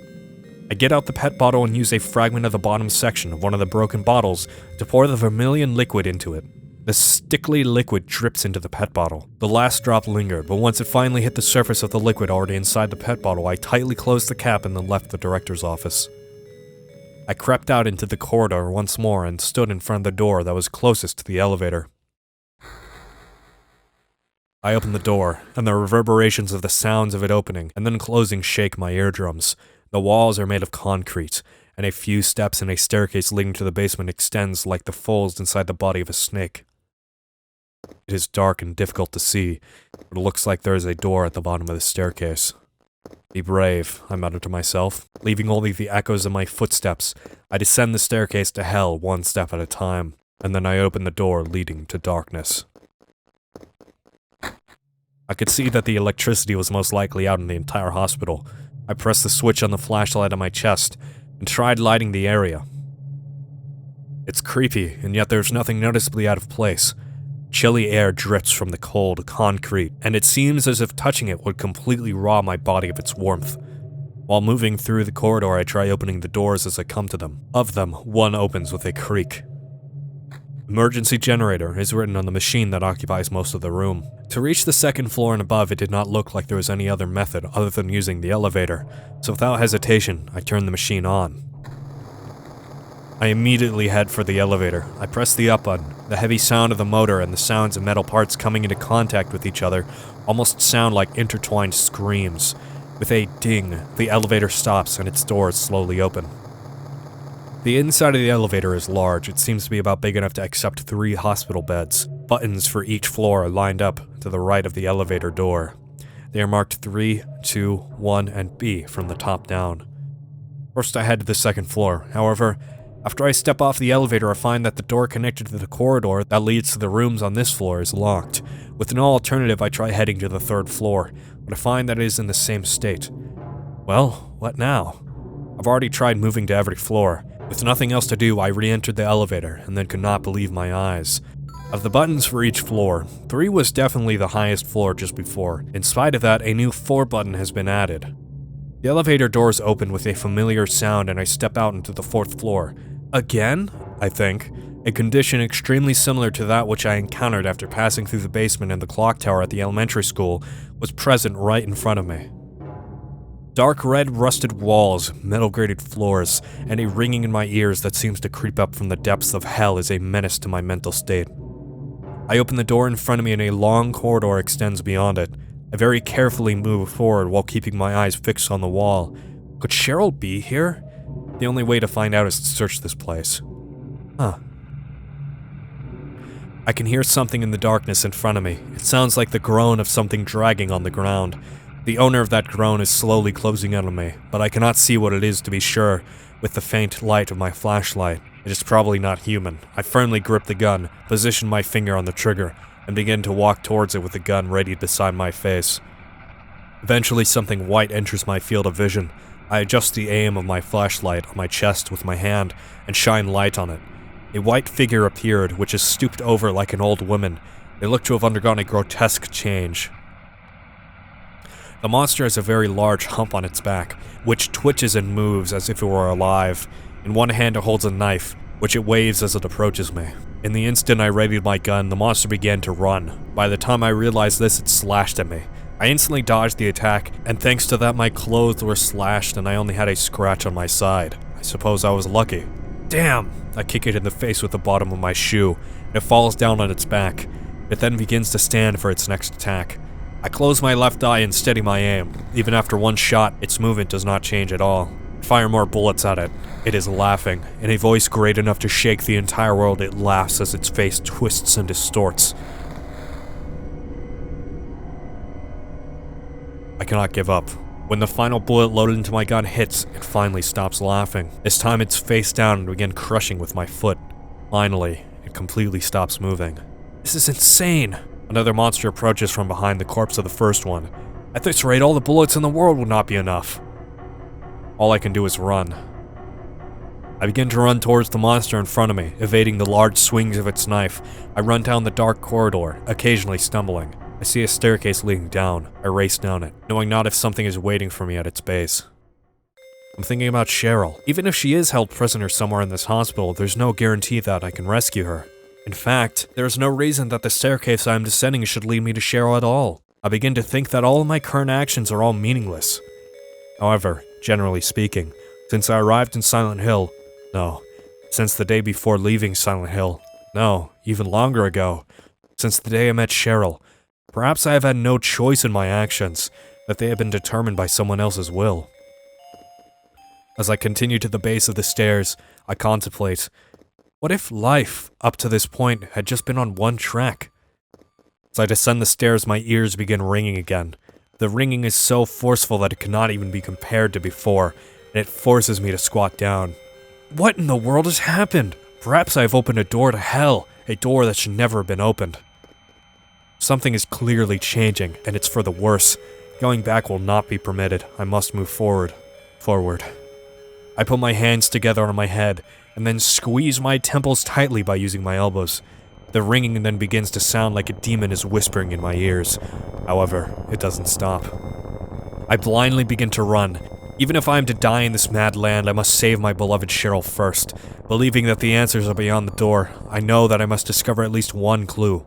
I get out the pet bottle and use a fragment of the bottom section of one of the broken bottles to pour the vermilion liquid into it. The stickly liquid drips into the pet bottle. The last drop lingered, but once it finally hit the surface of the liquid already inside the pet bottle, I tightly closed the cap and then left the director's office. I crept out into the corridor once more and stood in front of the door that was closest to the elevator. I opened the door, and the reverberations of the sounds of it opening and then closing shake my eardrums. The walls are made of concrete, and a few steps and a staircase leading to the basement extends like the folds inside the body of a snake. It is dark and difficult to see, but it looks like there is a door at the bottom of the staircase. Be brave, I muttered to myself. Leaving only the echoes of my footsteps, I descend the staircase to hell one step at a time, and then I open the door leading to darkness. I could see that the electricity was most likely out in the entire hospital. I pressed the switch on the flashlight on my chest, and tried lighting the area. It's creepy, and yet there's nothing noticeably out of place. Chilly air drips from the cold concrete, and it seems as if touching it would completely rob my body of its warmth. While moving through the corridor, I try opening the doors as I come to them. Of them, one opens with a creak. Emergency generator is written on the machine that occupies most of the room. To reach the second floor and above, it did not look like there was any other method other than using the elevator, so without hesitation, I turned the machine on. I immediately head for the elevator. I press the up button. The heavy sound of the motor and the sounds of metal parts coming into contact with each other almost sound like intertwined screams. With a ding, the elevator stops and its doors slowly open. The inside of the elevator is large. It seems to be about big enough to accept 3 hospital beds. Buttons for each floor are lined up to the right of the elevator door. They are marked 3, 2, 1, and B from the top down. First I head to the second floor. However, after I step off the elevator, I find that the door connected to the corridor that leads to the rooms on this floor is locked. With no alternative, I try heading to the 3rd floor, but I find that it is in the same state. Well, what now? I've already tried moving to every floor. With nothing else to do, I re-entered the elevator, and then could not believe my eyes. Of the buttons for each floor, 3 was definitely the highest floor just before. In spite of that, a new 4 button has been added. The elevator doors open with a familiar sound and I step out into the 4th floor. Again? I think. A condition extremely similar to that which I encountered after passing through the basement and the clock tower at the elementary school was present right in front of me. Dark red rusted walls, metal grated floors, and a ringing in my ears that seems to creep up from the depths of hell is a menace to my mental state. I open the door in front of me and a long corridor extends beyond it. I very carefully move forward while keeping my eyes fixed on the wall. Could Cheryl be here? The only way to find out is to search this place. Huh. I can hear something in the darkness in front of me. It sounds like the groan of something dragging on the ground. The owner of that groan is slowly closing in on me, but I cannot see what it is to be sure with the faint light of my flashlight. It is probably not human. I firmly grip the gun, position my finger on the trigger, and begin to walk towards it with the gun ready beside my face. Eventually something white enters my field of vision. I adjust the aim of my flashlight on my chest with my hand and shine light on it. A white figure appeared, which is stooped over like an old woman. They look to have undergone a grotesque change. The monster has a very large hump on its back, which twitches and moves as if it were alive. In one hand it holds a knife, which it waves as it approaches me. In the instant I readied my gun, the monster began to run. By the time I realized this, it slashed at me. I instantly dodged the attack, and thanks to that my clothes were slashed and I only had a scratch on my side. I suppose I was lucky. Damn! I kick it in the face with the bottom of my shoe, and it falls down on its back. It then begins to stand for its next attack. I close my left eye and steady my aim. Even after one shot, its movement does not change at all. I fire more bullets at it. It is laughing. In a voice great enough to shake the entire world, it laughs as its face twists and distorts. I cannot give up. When the final bullet loaded into my gun hits, it finally stops laughing. This time it's face down and began crushing with my foot. Finally, it completely stops moving. This is insane! Another monster approaches from behind the corpse of the first one. At this rate, all the bullets in the world would not be enough. All I can do is run. I begin to run towards the monster in front of me, evading the large swings of its knife. I run down the dark corridor, occasionally stumbling. I see a staircase leading down. I race down it, knowing not if something is waiting for me at its base. I'm thinking about Cheryl. Even if she is held prisoner somewhere in this hospital, there's no guarantee that I can rescue her. In fact, there is no reason that the staircase I am descending should lead me to Cheryl at all. I begin to think that all of my current actions are all meaningless. However, generally speaking, since I arrived in Silent Hill, no, since the day before leaving Silent Hill, no, even longer ago, since the day I met Cheryl, perhaps I have had no choice in my actions, that they have been determined by someone else's will. As I continue to the base of the stairs, I contemplate, what if life, up to this point, had just been on one track? As I descend the stairs, my ears begin ringing again. The ringing is so forceful that it cannot even be compared to before, and it forces me to squat down. What in the world has happened? Perhaps I have opened a door to hell, a door that should never have been opened. Something is clearly changing, and it's for the worse. Going back will not be permitted. I must move forward. I put my hands together on my head, and then squeeze my temples tightly by using my elbows. The ringing then begins to sound like a demon is whispering in my ears. However, it doesn't stop. I blindly begin to run. Even if I am to die in this mad land, I must save my beloved Cheryl first. Believing that the answers are beyond the door, I know that I must discover at least one clue.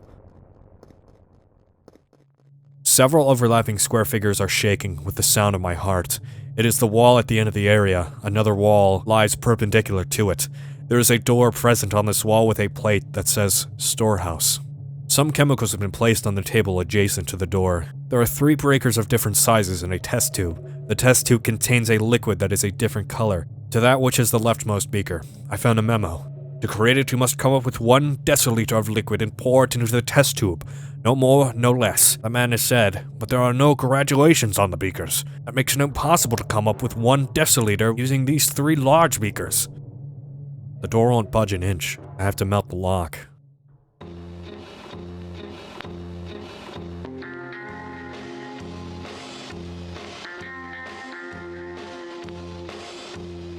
Several overlapping square figures are shaking with the sound of my heart. It is the wall at the end of the area. Another wall lies perpendicular to it. There is a door present on this wall with a plate that says storehouse. Some chemicals have been placed on the table adjacent to the door. There are 3 breakers of different sizes and a test tube. The test tube contains a liquid that is a different color to that which is the leftmost beaker. I found a memo. To create it, you must come up with 1 deciliter of liquid and pour it into the test tube. No more, no less, the man has said, but there are no graduations on the beakers. That makes it impossible to come up with 1 deciliter using these 3 large beakers. The door won't budge an inch. I have to melt the lock.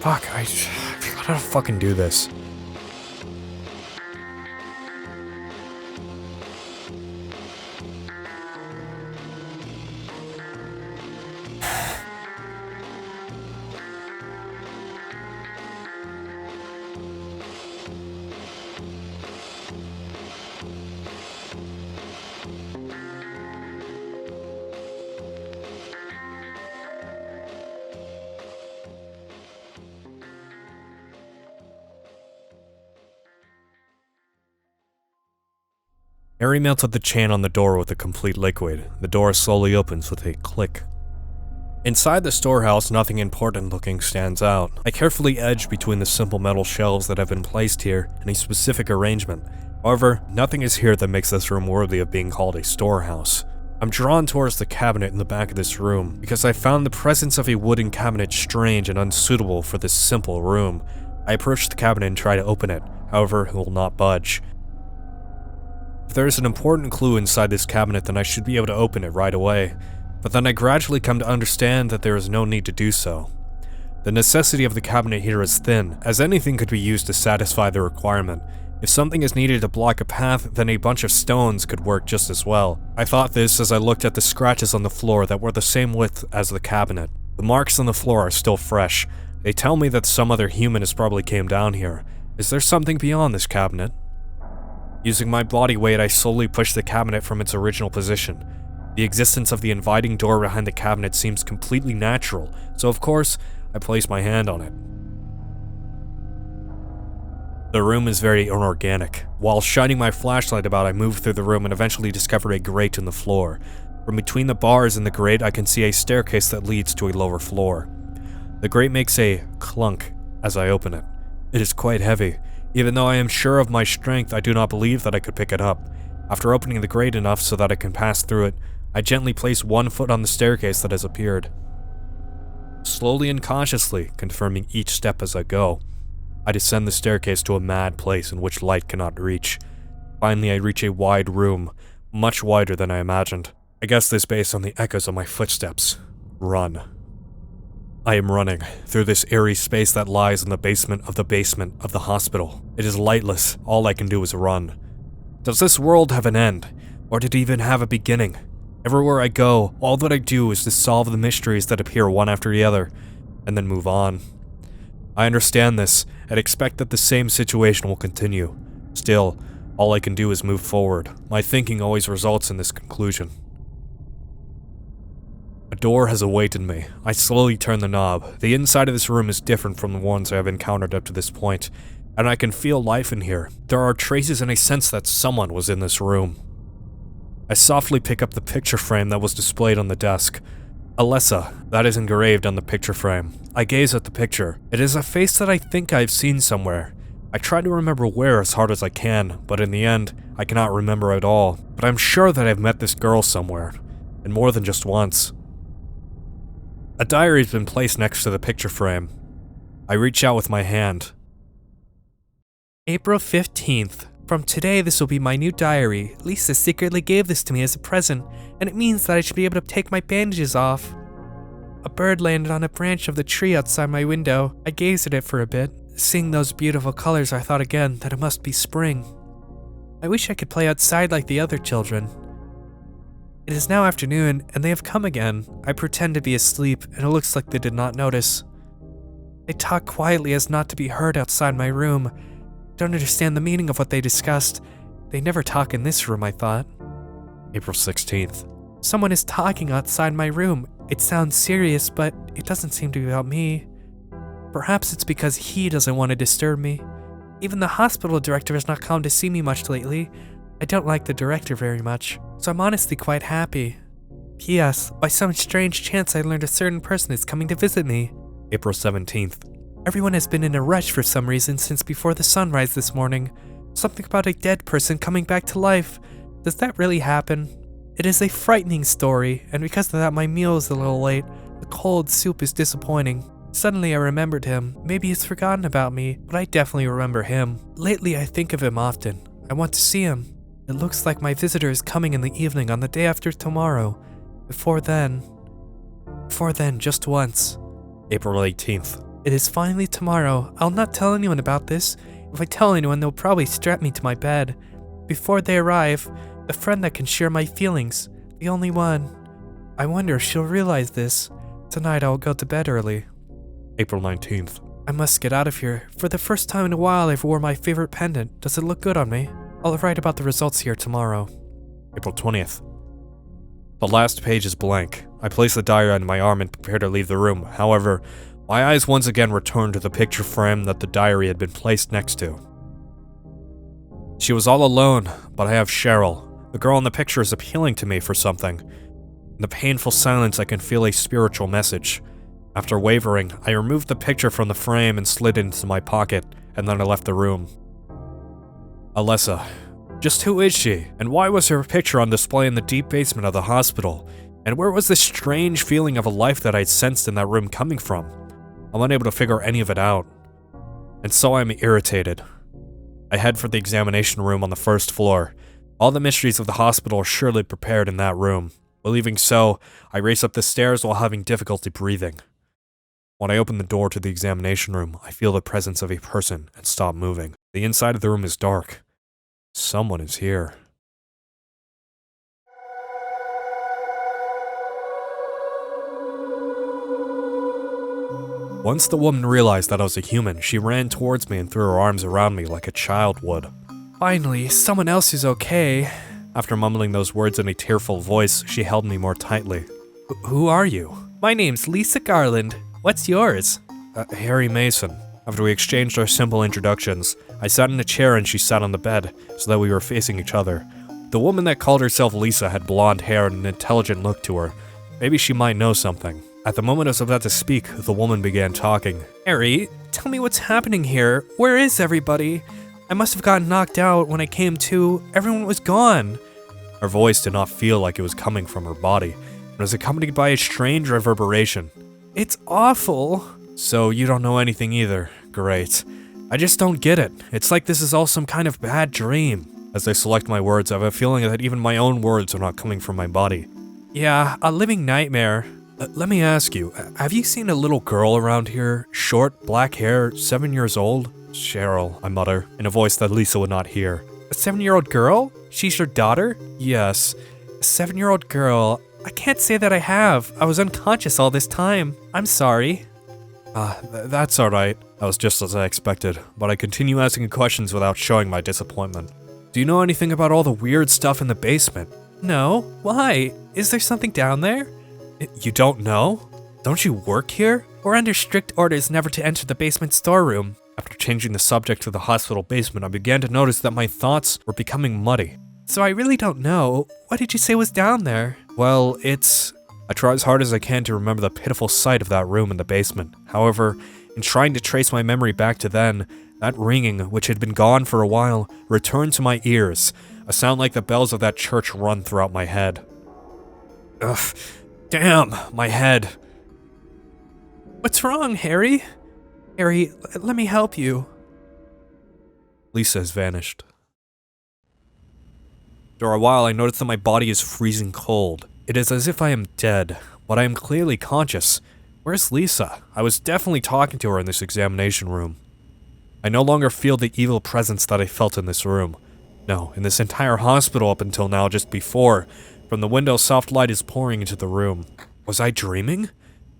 Fuck, I forgot how to fucking do this. Harry melted the chain on the door with the complete liquid. The door slowly opens with a click. Inside the storehouse, nothing important looking stands out. I carefully edge between the simple metal shelves that have been placed here in a specific arrangement. However, nothing is here that makes this room worthy of being called a storehouse. I'm drawn towards the cabinet in the back of this room because I found the presence of a wooden cabinet strange and unsuitable for this simple room. I approach the cabinet and try to open it. However, it will not budge. If there is an important clue inside this cabinet, then I should be able to open it right away. But then I gradually come to understand that there is no need to do so. The necessity of the cabinet here is thin, as anything could be used to satisfy the requirement. If something is needed to block a path, then a bunch of stones could work just as well. I thought this as I looked at the scratches on the floor that were the same width as the cabinet. The marks on the floor are still fresh. They tell me that some other human has probably came down here. Is there something beyond this cabinet? Using my body weight, I slowly push the cabinet from its original position. The existence of the inviting door behind the cabinet seems completely natural, so of course, I place my hand on it. The room is very inorganic. While shining my flashlight about, I move through the room and eventually discover a grate in the floor. From between the bars in the grate, I can see a staircase that leads to a lower floor. The grate makes a clunk as I open it. It is quite heavy. Even though I am sure of my strength, I do not believe that I could pick it up. After opening the grate enough so that I can pass through it, I gently place 1 foot on the staircase that has appeared. Slowly and cautiously, confirming each step as I go, I descend the staircase to a mad place in which light cannot reach. Finally, I reach a wide room, much wider than I imagined. I guess this based on the echoes of my footsteps. Run. I am running through this eerie space that lies in the basement of the hospital. It is lightless. All I can do is run. Does this world have an end? Or did it even have a beginning? Everywhere I go, all that I do is to solve the mysteries that appear one after the other. and then move on. I understand this, and expect that the same situation will continue. Still, all I can do is move forward. My thinking always results in this conclusion. A door has awaited me. I slowly turn the knob. The inside of this room is different from the ones I have encountered up to this point, and I can feel life in here. There are traces and a sense that someone was in this room. I softly pick up the picture frame that was displayed on the desk. Alessa, that is engraved on the picture frame. I gaze at the picture. It is a face that I think I've seen somewhere. I try to remember where as hard as I can, but in the end, I cannot remember at all. But I'm sure that I've met this girl somewhere, and more than just once. A diary has been placed next to the picture frame. I reach out with my hand. April 15th. From today, this will be my new diary. Lisa secretly gave this to me as a present, and it means that I should be able to take my bandages off. A bird landed on a branch of the tree outside my window. I gazed at it for a bit. Seeing those beautiful colors, I thought again that it must be spring. I wish I could play outside like the other children. It is now afternoon, and they have come again. I pretend to be asleep, and it looks like they did not notice. They talk quietly as not to be heard outside my room. Don't understand the meaning of what they discussed. They never talk in this room, I thought. April 16th. Someone is talking outside my room. It sounds serious, but it doesn't seem to be about me. Perhaps it's because he doesn't want to disturb me. Even the hospital director has not come to see me much lately. I don't like the director very much, so I'm honestly quite happy. P.S. By some strange chance I learned a certain person is coming to visit me. April 17th. Everyone has been in a rush for some reason since before the sunrise this morning. Something about a dead person coming back to life. Does that really happen? It is a frightening story, and because of that my meal is a little late. The cold soup is disappointing. Suddenly I remembered him. Maybe he's forgotten about me, but I definitely remember him. Lately I think of him often. I want to see him. It looks like my visitor is coming in the evening on the day after tomorrow. Before then, just once. April 18th. It is finally tomorrow. I'll not tell anyone about this. If I tell anyone, they'll probably strap me to my bed. Before they arrive, the friend that can share my feelings. The only one. I wonder if she'll realize this. Tonight I'll go to bed early. April 19th. I must get out of here. For the first time in a while I've worn my favorite pendant. Does it look good on me? I'll write about the results here tomorrow. April 20th. The last page is blank. I place the diary on my arm and prepare to leave the room. However, my eyes once again return to the picture frame that the diary had been placed next to. She was all alone, but I have Cheryl. The girl in the picture is appealing to me for something. In the painful silence, I can feel a spiritual message. After wavering, I removed the picture from the frame and slid it into my pocket, and then I left the room. Alessa. Just who is she? And why was her picture on display in the deep basement of the hospital? And where was this strange feeling of a life that I'd sensed in that room coming from? I'm unable to figure any of it out. And so I'm irritated. I head for the examination room on the first floor. All the mysteries of the hospital are surely prepared in that room. Believing so, I race up the stairs while having difficulty breathing. When I open the door to the examination room, I feel the presence of a person and stop moving. The inside of the room is dark. Someone is here. Once the woman realized that I was a human, she ran towards me and threw her arms around me like a child would. Finally, someone else is okay. After mumbling those words in a tearful voice, she held me more tightly. Who are you? My name's Lisa Garland. What's yours? Harry Mason. After we exchanged our simple introductions, I sat in a chair and she sat on the bed, so that we were facing each other. The woman that called herself Lisa had blonde hair and an intelligent look to her. Maybe she might know something. At the moment I was about to speak, the woman began talking. Harry, tell me what's happening here. Where is everybody? I must have gotten knocked out when I came to. Everyone was gone. Her voice did not feel like it was coming from her body. It was accompanied by a strange reverberation. It's awful. So you don't know anything either. Great. I just don't get it. It's like this is all some kind of bad dream. As I select my words, I have a feeling that even my own words are not coming from my body. Yeah, a living nightmare. Let me ask you, have you seen a little girl around here? Short, black hair, 7 years old? Cheryl, I mutter, in a voice that Lisa would not hear. A 7-year-old girl? She's your daughter? Yes. A 7-year-old girl? I can't say that I have. I was unconscious all this time. I'm sorry. That's alright. That was just as I expected, but I continue asking questions without showing my disappointment. Do you know anything about all the weird stuff in the basement? No? Why? Is there something down there? You don't know? Don't you work here? We're under strict orders never to enter the basement storeroom. After changing the subject to the hospital basement, I began to notice that my thoughts were becoming muddy. So I really don't know. What did you say was down there? Well, I try as hard as I can to remember the pitiful sight of that room in the basement. However, in trying to trace my memory back to then, that ringing, which had been gone for a while, returned to my ears, a sound like the bells of that church run throughout my head. Ugh, damn, my head. What's wrong, Harry? Harry, let me help you. Lisa has vanished. After a while, I notice that my body is freezing cold. It is as if I am dead, but I am clearly conscious. Where's Lisa? I was definitely talking to her in this examination room. I no longer feel the evil presence that I felt in this room. No, in this entire hospital up until now, just before. From the window, soft light is pouring into the room. Was I dreaming?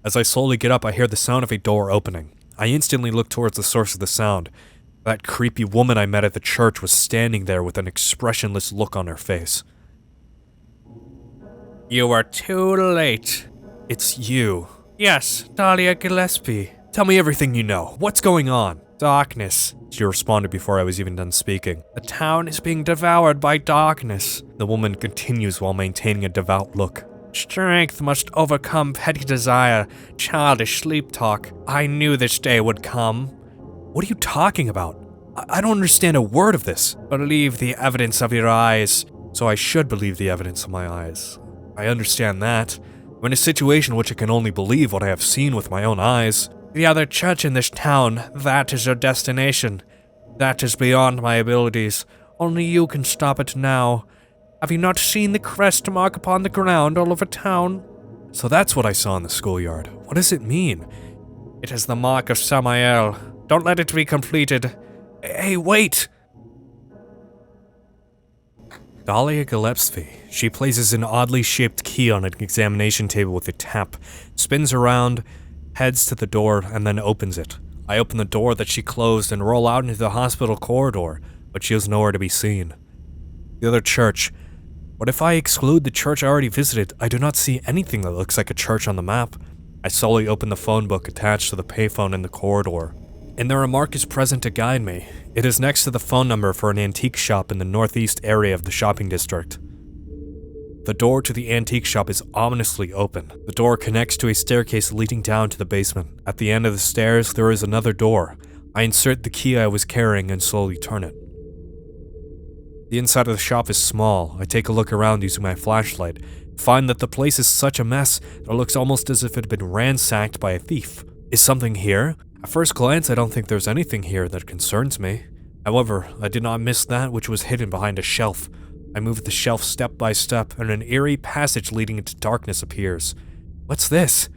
As I slowly get up, I hear the sound of a door opening. I instantly look towards the source of the sound. That creepy woman I met at the church was standing there with an expressionless look on her face. You are too late. It's you. Yes, Dahlia Gillespie. Tell me everything you know. What's going on? Darkness. She responded before I was even done speaking. The town is being devoured by darkness. The woman continues while maintaining a devout look. Strength must overcome petty desire, childish sleep talk. I knew this day would come. What are you talking about? I don't understand a word of this. Believe the evidence of your eyes. So I should believe the evidence of my eyes. I understand that. I'm in a situation in which I can only believe what I have seen with my own eyes. The other church in this town, that is your destination. That is beyond my abilities. Only you can stop it now. Have you not seen the crest mark upon the ground all over town? So that's what I saw in the schoolyard. What does it mean? It is the mark of Samael. Don't let it be completed. Hey, wait! Dahlia Gillespie. She places an oddly shaped key on an examination table with a tap, spins around, heads to the door, and then opens it. I open the door that she closed and roll out into the hospital corridor, but she is nowhere to be seen. The other church. But if I exclude the church I already visited, I do not see anything that looks like a church on the map. I slowly open the phone book attached to the payphone in the corridor. And there a mark is present to guide me. It is next to the phone number for an antique shop in the northeast area of the shopping district. The door to the antique shop is ominously open. The door connects to a staircase leading down to the basement. At the end of the stairs, there is another door. I insert the key I was carrying and slowly turn it. The inside of the shop is small. I take a look around using my flashlight, find that the place is such a mess that it looks almost as if it had been ransacked by a thief. Is something here? At first glance, I don't think there's anything here that concerns me. However, I did not miss that which was hidden behind a shelf. I move the shelf step by step, and an eerie passage leading into darkness appears. What's this?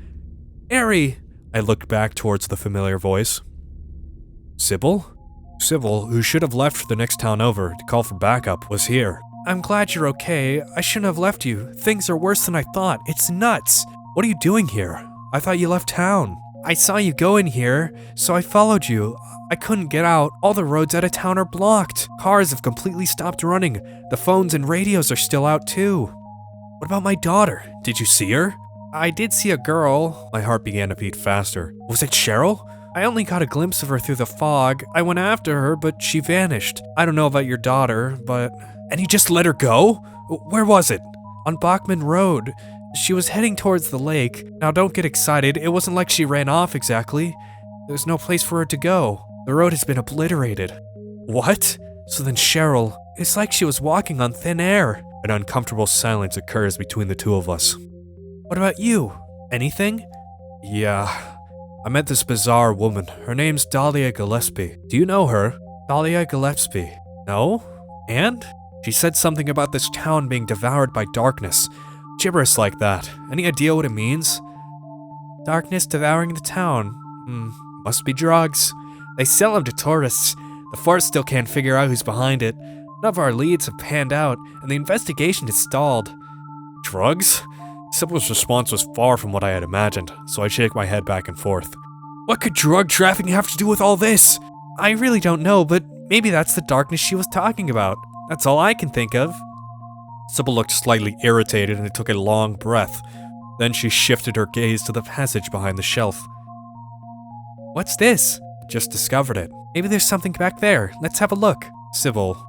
Harry! I looked back towards the familiar voice. Sybil? Sybil, who should have left for the next town over to call for backup, was here. I'm glad you're okay. I shouldn't have left you. Things are worse than I thought. It's nuts. What are you doing here? I thought you left town. I saw you go in here, so I followed you. I couldn't get out. All the roads out of town are blocked. Cars have completely stopped running. The phones and radios are still out too. What about my daughter? Did you see her? I did see a girl. My heart began to beat faster. Was it Cheryl? I only got a glimpse of her through the fog. I went after her, but she vanished. I don't know about your daughter, but... And you just let her go? Where was it? On Bachman Road. She was heading towards the lake. Now don't get excited, it wasn't like she ran off exactly. There's no place for her to go. The road has been obliterated. What? So then Cheryl, it's like she was walking on thin air. An uncomfortable silence occurs between the two of us. What about you? Anything? Yeah. I met this bizarre woman. Her name's Dahlia Gillespie. Do you know her? Dahlia Gillespie. No? And? She said something about this town being devoured by darkness. Gibberish like that. Any idea what it means? Darkness devouring the town. Must be drugs. They sell them to tourists. The force still can't figure out who's behind it. None of our leads have panned out, and the investigation is stalled. Drugs? Sybil's response was far from what I had imagined, so I shake my head back and forth. What could drug trafficking have to do with all this? I really don't know, but maybe that's the darkness she was talking about. That's all I can think of. Sybil looked slightly irritated and took a long breath. Then she shifted her gaze to the passage behind the shelf. What's this? Just discovered it. Maybe there's something back there. Let's have a look. Sybil.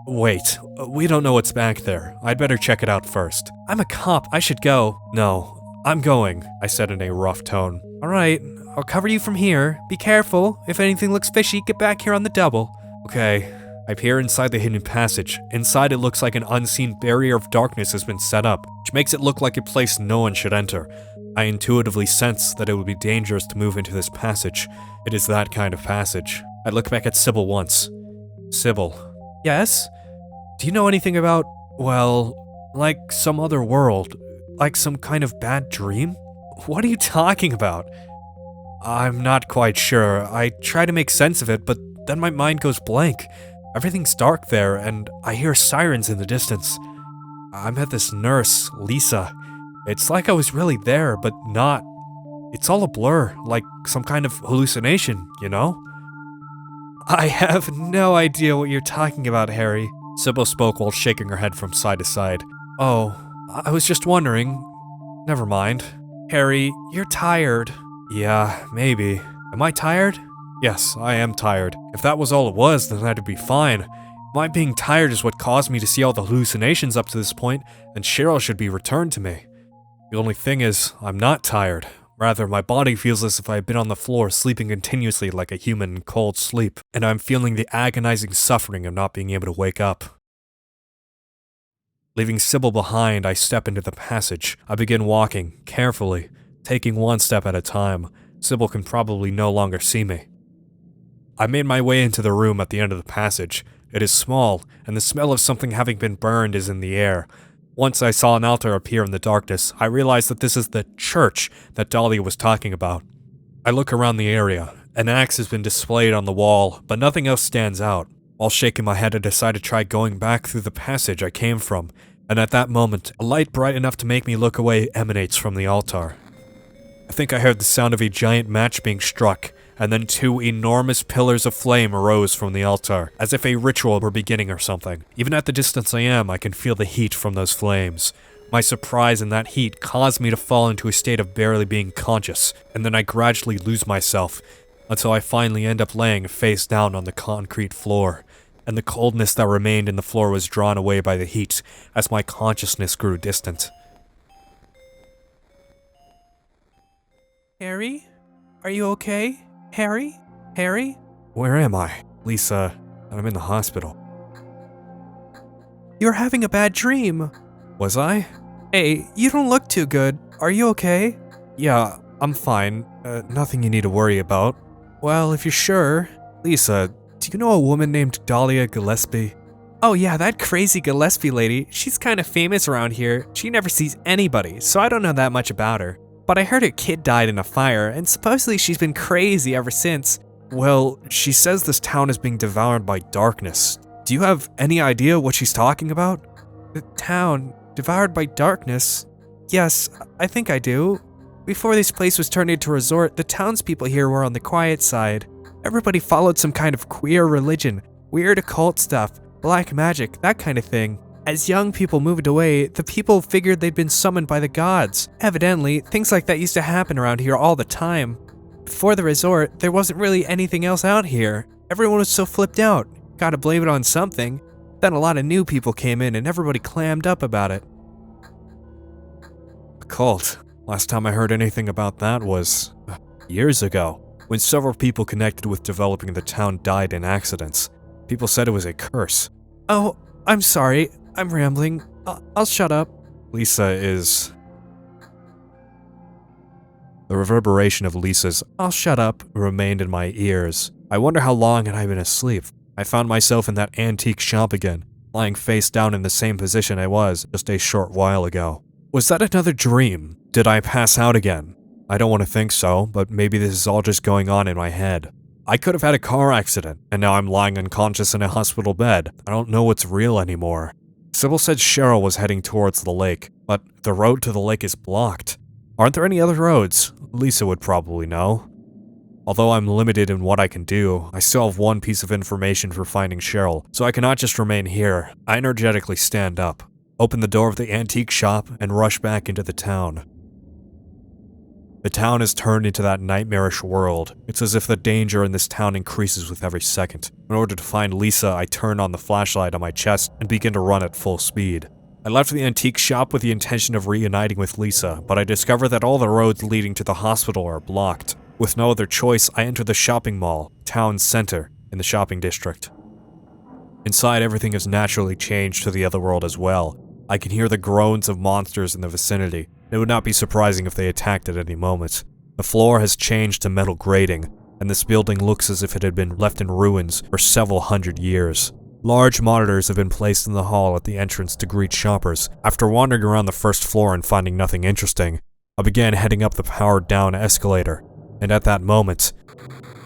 Wait, we don't know what's back there. I'd better check it out first. I'm a cop. I should go. No, I'm going, I said in a rough tone. Alright, I'll cover you from here. Be careful. If anything looks fishy, get back here on the double. Okay. I peer inside the hidden passage. Inside it looks like an unseen barrier of darkness has been set up, which makes it look like a place no one should enter. I intuitively sense that it would be dangerous to move into this passage. It is that kind of passage. I look back at Sybil once. Sybil. Yes? Do you know anything about, well, like some other world? Like some kind of bad dream? What are you talking about? I'm not quite sure. I try to make sense of it, but then my mind goes blank. Everything's dark there, and I hear sirens in the distance. I met this nurse, Lisa. It's like I was really there, but not. It's all a blur, like some kind of hallucination, you know? I have no idea what you're talking about, Harry. Sybil spoke while shaking her head from side to side. Oh, I was just wondering. Never mind. Harry, you're tired. Yeah, maybe. Am I tired? Yes, I am tired. If that was all it was, then that'd be fine. My being tired is what caused me to see all the hallucinations up to this point, and Cheryl should be returned to me. The only thing is, I'm not tired. Rather, my body feels as if I had been on the floor sleeping continuously like a human in cold sleep, and I'm feeling the agonizing suffering of not being able to wake up. Leaving Sybil behind, I step into the passage. I begin walking, carefully, taking one step at a time. Sybil can probably no longer see me. I made my way into the room at the end of the passage. It is small, and the smell of something having been burned is in the air. Once I saw an altar appear in the darkness, I realized that this is the church that Dahlia was talking about. I look around the area. An axe has been displayed on the wall, but nothing else stands out. While shaking my head, I decide to try going back through the passage I came from, and at that moment, a light bright enough to make me look away emanates from the altar. I think I heard the sound of a giant match being struck, and then two enormous pillars of flame arose from the altar, as if a ritual were beginning or something. Even at the distance I am, I can feel the heat from those flames. My surprise in that heat caused me to fall into a state of barely being conscious, and then I gradually lose myself, until I finally end up laying face down on the concrete floor, and the coldness that remained in the floor was drawn away by the heat, as my consciousness grew distant. Harry? Are you okay? Harry? Harry? Where am I? Lisa, I'm in the hospital. You're having a bad dream. Was I? Hey, you don't look too good. Are you okay? Yeah, I'm fine. Nothing you need to worry about. Well, if you're sure. Lisa, do you know a woman named Dahlia Gillespie? Oh yeah, that crazy Gillespie lady. She's kind of famous around here. She never sees anybody, so I don't know that much about her. But I heard her kid died in a fire, and supposedly she's been crazy ever since. Well, she says this town is being devoured by darkness. Do you have any idea what she's talking about? The town, devoured by darkness? Yes, I think I do. Before this place was turned into a resort, the townspeople here were on the quiet side. Everybody followed some kind of queer religion, weird occult stuff, black magic, that kind of thing. As young people moved away, the people figured they'd been summoned by the gods. Evidently, things like that used to happen around here all the time. Before the resort, there wasn't really anything else out here. Everyone was so flipped out. Gotta blame it on something. Then a lot of new people came in and everybody clammed up about it. A cult. Last time I heard anything about that was years ago, when several people connected with developing the town died in accidents. People said it was a curse. Oh, I'm sorry. I'm rambling. I'll shut up. Lisa is... The reverberation of Lisa's "I'll shut up" remained in my ears. I wonder how long had I been asleep. I found myself in that antique shop again, lying face down in the same position I was just a short while ago. Was that another dream? Did I pass out again? I don't want to think so, but maybe this is all just going on in my head. I could have had a car accident, and now I'm lying unconscious in a hospital bed. I don't know what's real anymore. Sybil said Cheryl was heading towards the lake, but the road to the lake is blocked. Aren't there any other roads? Lisa would probably know. Although I'm limited in what I can do, I still have one piece of information for finding Cheryl, so I cannot just remain here. I energetically stand up, open the door of the antique shop, and rush back into the town. The town has turned into that nightmarish world. It's as if the danger in this town increases with every second. In order to find Lisa, I turn on the flashlight on my chest and begin to run at full speed. I left the antique shop with the intention of reuniting with Lisa, but I discover that all the roads leading to the hospital are blocked. With no other choice, I enter the shopping mall, town center, in the shopping district. Inside, everything has naturally changed to the other world as well. I can hear the groans of monsters in the vicinity. It would not be surprising if they attacked at any moment. The floor has changed to metal grating, and this building looks as if it had been left in ruins for several hundred years. Large monitors have been placed in the hall at the entrance to greet shoppers. After wandering around the first floor and finding nothing interesting, I began heading up the powered-down escalator. And at that moment,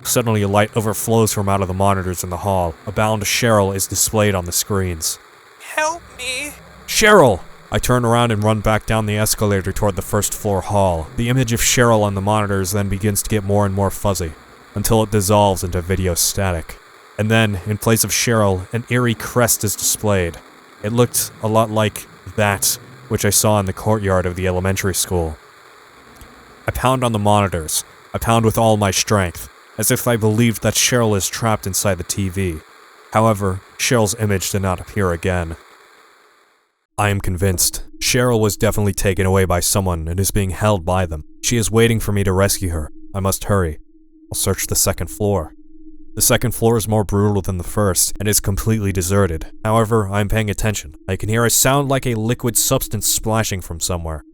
suddenly a light overflows from out of the monitors in the hall. A bound Cheryl is displayed on the screens. Help me! Cheryl! I turn around and run back down the escalator toward the first floor hall. The image of Cheryl on the monitors then begins to get more and more fuzzy, until it dissolves into video static. And then, in place of Cheryl, an eerie crest is displayed. It looked a lot like that which I saw in the courtyard of the elementary school. I pound on the monitors. I pound with all my strength, as if I believed that Cheryl is trapped inside the TV. However, Cheryl's image did not appear again. I am convinced. Cheryl was definitely taken away by someone and is being held by them. She is waiting for me to rescue her. I must hurry. I'll search the second floor. The second floor is more brutal than the first, and is completely deserted. However, I am paying attention. I can hear a sound like a liquid substance splashing from somewhere.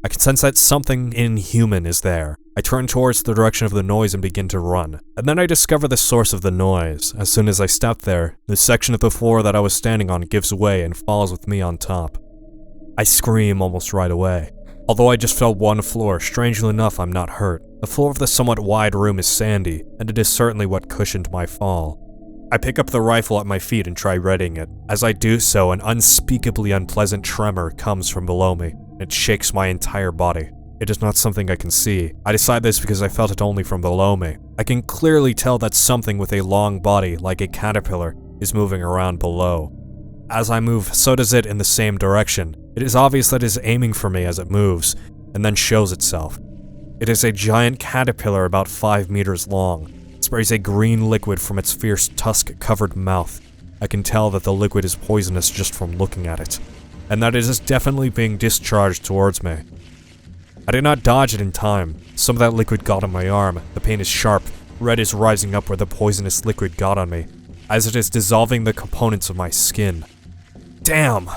I can sense that something inhuman is there. I turn towards the direction of the noise and begin to run. And then I discover the source of the noise. As soon as I step there, the section of the floor that I was standing on gives way and falls with me on top. I scream almost right away. Although I just fell one floor, strangely enough I'm not hurt. The floor of the somewhat wide room is sandy, and it is certainly what cushioned my fall. I pick up the rifle at my feet and try readying it. As I do so, an unspeakably unpleasant tremor comes from below me. It shakes my entire body. It is not something I can see. I decide this because I felt it only from below me. I can clearly tell that something with a long body, like a caterpillar, is moving around below. As I move, so does it in the same direction. It is obvious that it is aiming for me as it moves, and then shows itself. It is a giant caterpillar about 5 meters long. It sprays a green liquid from its fierce tusk-covered mouth. I can tell that the liquid is poisonous just from looking at it, and that it is definitely being discharged towards me. I did not dodge it in time. Some of that liquid got on my arm. The pain is sharp. Red is rising up where the poisonous liquid got on me, as it is dissolving the components of my skin. Damn!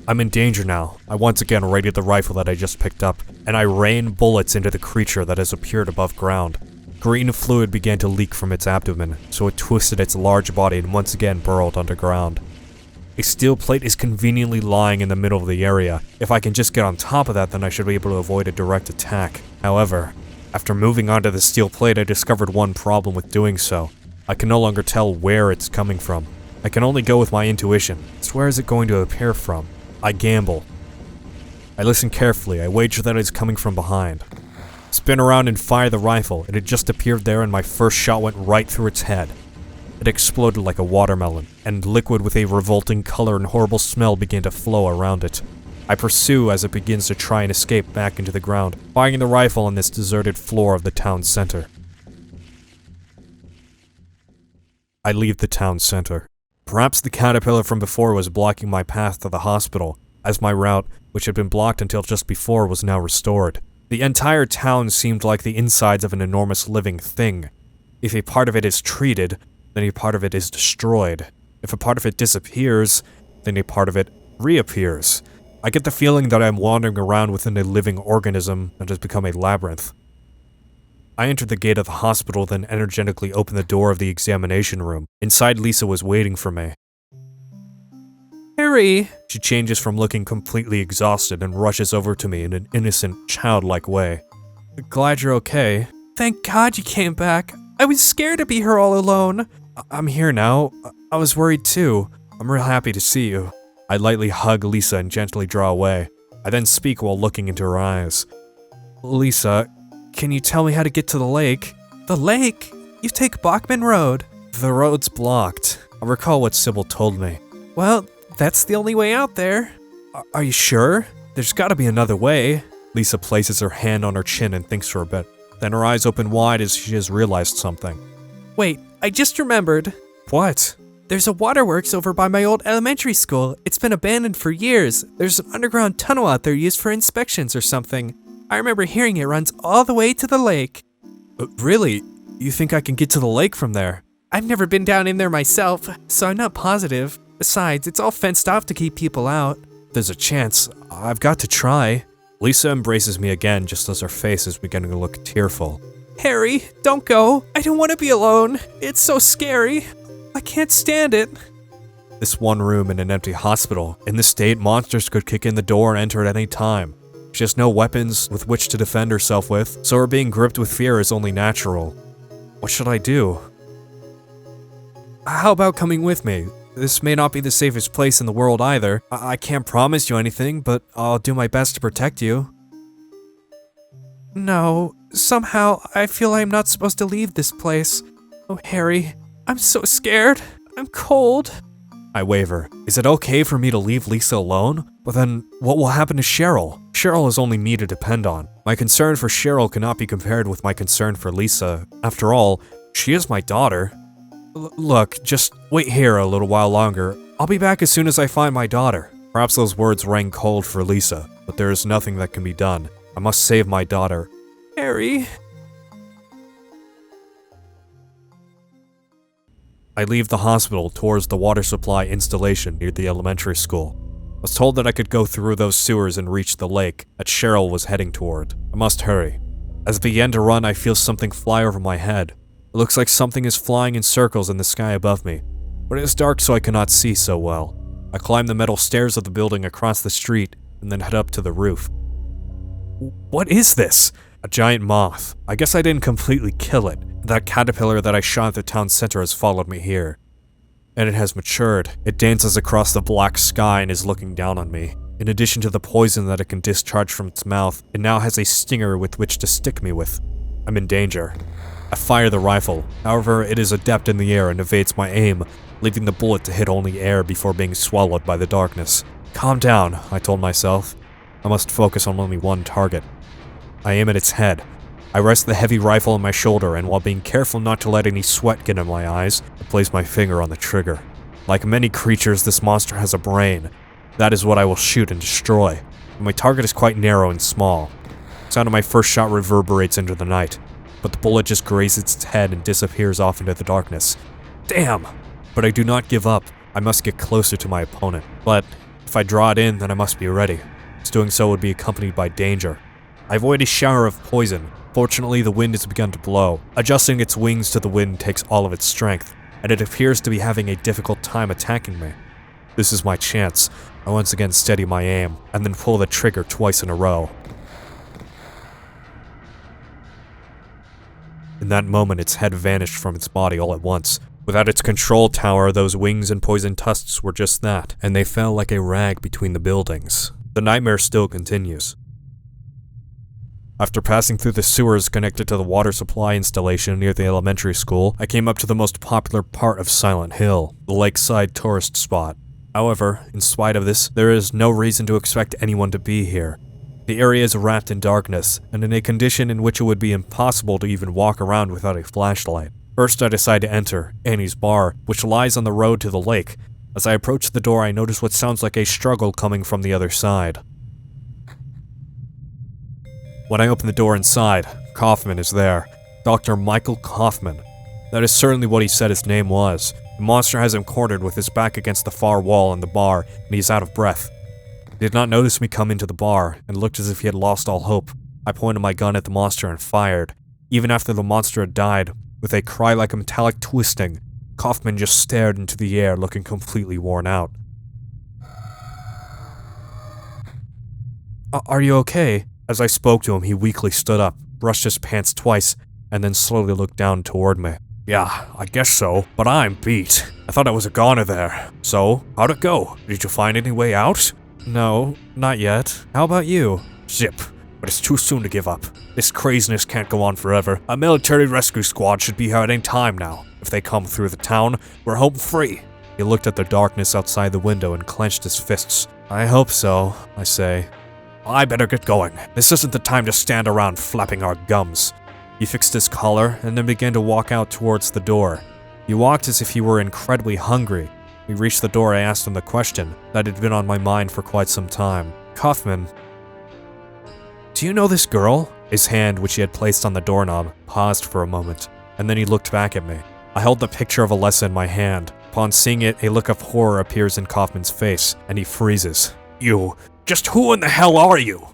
I'm in danger now. I once again raided the rifle that I just picked up, and I rain bullets into the creature that has appeared above ground. Green fluid began to leak from its abdomen, so it twisted its large body and once again burrowed underground. A steel plate is conveniently lying in the middle of the area. If I can just get on top of that, then I should be able to avoid a direct attack. However, after moving onto the steel plate, I discovered one problem with doing so. I can no longer tell where it's coming from. I can only go with my intuition. So where is it going to appear from? I gamble. I listen carefully. I wager that it is coming from behind. Spin around and fire the rifle. It had just appeared there and my first shot went right through its head. It exploded like a watermelon, and liquid with a revolting color and horrible smell began to flow around it. I pursue as it begins to try and escape back into the ground, firing the rifle on this deserted floor of the town center. I leave the town center. Perhaps the caterpillar from before was blocking my path to the hospital, as my route, which had been blocked until just before, was now restored. The entire town seemed like the insides of an enormous living thing. If a part of it is treated, then a part of it is destroyed. If a part of it disappears, then a part of it reappears. I get the feeling that I'm wandering around within a living organism that has become a labyrinth. I entered the gate of the hospital, then energetically opened the door of the examination room. Inside, Lisa was waiting for me. Harry! She changes from looking completely exhausted and rushes over to me in an innocent, childlike way. Glad you're okay. Thank God you came back. I was scared to be here all alone. I'm here now. I was worried too. I'm real happy to see you. I lightly hug Lisa and gently draw away. I then speak while looking into her eyes. Lisa, can you tell me how to get to the lake? The lake? You take Bachman Road. The road's blocked. I recall what Sybil told me. Well, that's the only way out there. Are you sure? There's gotta be another way. Lisa places her hand on her chin and thinks for a bit. Then her eyes open wide as she has realized something. Wait, I just remembered. What? There's a waterworks over by my old elementary school. It's been abandoned for years. There's an underground tunnel out there used for inspections or something. I remember hearing it runs all the way to the lake. Really? You think I can get to the lake from there? I've never been down in there myself, so I'm not positive. Besides, it's all fenced off to keep people out. There's a chance. I've got to try. Lisa embraces me again just as her face is beginning to look tearful. Harry, don't go. I don't want to be alone. It's so scary. I can't stand it. This one room in an empty hospital. In this state, monsters could kick in the door and enter at any time. She has no weapons with which to defend herself with, so her being gripped with fear is only natural. What should I do? How about coming with me? This may not be the safest place in the world either. I can't promise you anything, but I'll do my best to protect you. No, somehow I feel I'm not supposed to leave this place. Oh, Harry, I'm so scared. I'm cold. I waver. Is it okay for me to leave Lisa alone? But then, what will happen to Cheryl? Cheryl is only me to depend on. My concern for Cheryl cannot be compared with my concern for Lisa. After all, she is my daughter. Look, just wait here a little while longer. I'll be back as soon as I find my daughter. Perhaps those words rang cold for Lisa, but there is nothing that can be done. I must save my daughter. Harry. I leave the hospital towards the water supply installation near the elementary school. I was told that I could go through those sewers and reach the lake that Cheryl was heading toward. I must hurry. As I begin to run, I feel something fly over my head. It looks like something is flying in circles in the sky above me, but it is dark so I cannot see so well. I climb the metal stairs of the building across the street and then head up to the roof. What is this? A giant moth. I guess I didn't completely kill it. That caterpillar that I shot at the town center has followed me here. And it has matured. It dances across the black sky and is looking down on me. In addition to the poison that it can discharge from its mouth, it now has a stinger with which to stick me with. I'm in danger. I fire the rifle. However, it is adept in the air and evades my aim, leaving the bullet to hit only air before being swallowed by the darkness. Calm down, I told myself. I must focus on only one target. I aim at its head. I rest the heavy rifle on my shoulder, and while being careful not to let any sweat get in my eyes, I place my finger on the trigger. Like many creatures, this monster has a brain. That is what I will shoot and destroy. But my target is quite narrow and small. The sound of my first shot reverberates into the night, but the bullet just grazes its head and disappears off into the darkness. Damn! But I do not give up. I must get closer to my opponent. But if I draw it in, then I must be ready. As doing so would be accompanied by danger. I avoid a shower of poison. Fortunately, the wind has begun to blow. Adjusting its wings to the wind takes all of its strength, and it appears to be having a difficult time attacking me. This is my chance. I once again steady my aim, and then pull the trigger twice in a row. In that moment, its head vanished from its body all at once. Without its control tower, those wings and poison tusks were just that, and they fell like a rag between the buildings. The nightmare still continues. After passing through the sewers connected to the water supply installation near the elementary school, I came up to the most popular part of Silent Hill, the lakeside tourist spot. However, in spite of this, there is no reason to expect anyone to be here. The area is wrapped in darkness, and in a condition in which it would be impossible to even walk around without a flashlight. First, I decide to enter Annie's bar, which lies on the road to the lake. As I approach the door, I notice what sounds like a struggle coming from the other side. When I open the door inside, Kaufmann is there. Dr. Michael Kaufmann. That is certainly what he said his name was. The monster has him cornered with his back against the far wall in the bar, and he is out of breath. He did not notice me come into the bar, and looked as if he had lost all hope. I pointed my gun at the monster and fired. Even after the monster had died, with a cry like a metallic twisting, Kaufmann just stared into the air, looking completely worn out. Are you okay? As I spoke to him, he weakly stood up, brushed his pants twice, and then slowly looked down toward me. Yeah, I guess so, but I'm beat. I thought I was a goner there. So, how'd it go? Did you find any way out? No, not yet. How about you? Zip. But it's too soon to give up. This craziness can't go on forever. A military rescue squad should be here at any time now. If they come through the town, we're home free. He looked at the darkness outside the window and clenched his fists. I hope so, I say. I better get going. This isn't the time to stand around flapping our gums. He fixed his collar and then began to walk out towards the door. He walked as if he were incredibly hungry. We reached the door. I asked him the question that had been on my mind for quite some time. Kaufmann, do you know this girl? His hand, which he had placed on the doorknob, paused for a moment, and then he looked back at me. I held the picture of Alessa in my hand. Upon seeing it, a look of horror appears in Kaufmann's face, and he freezes. You, just who in the hell are you?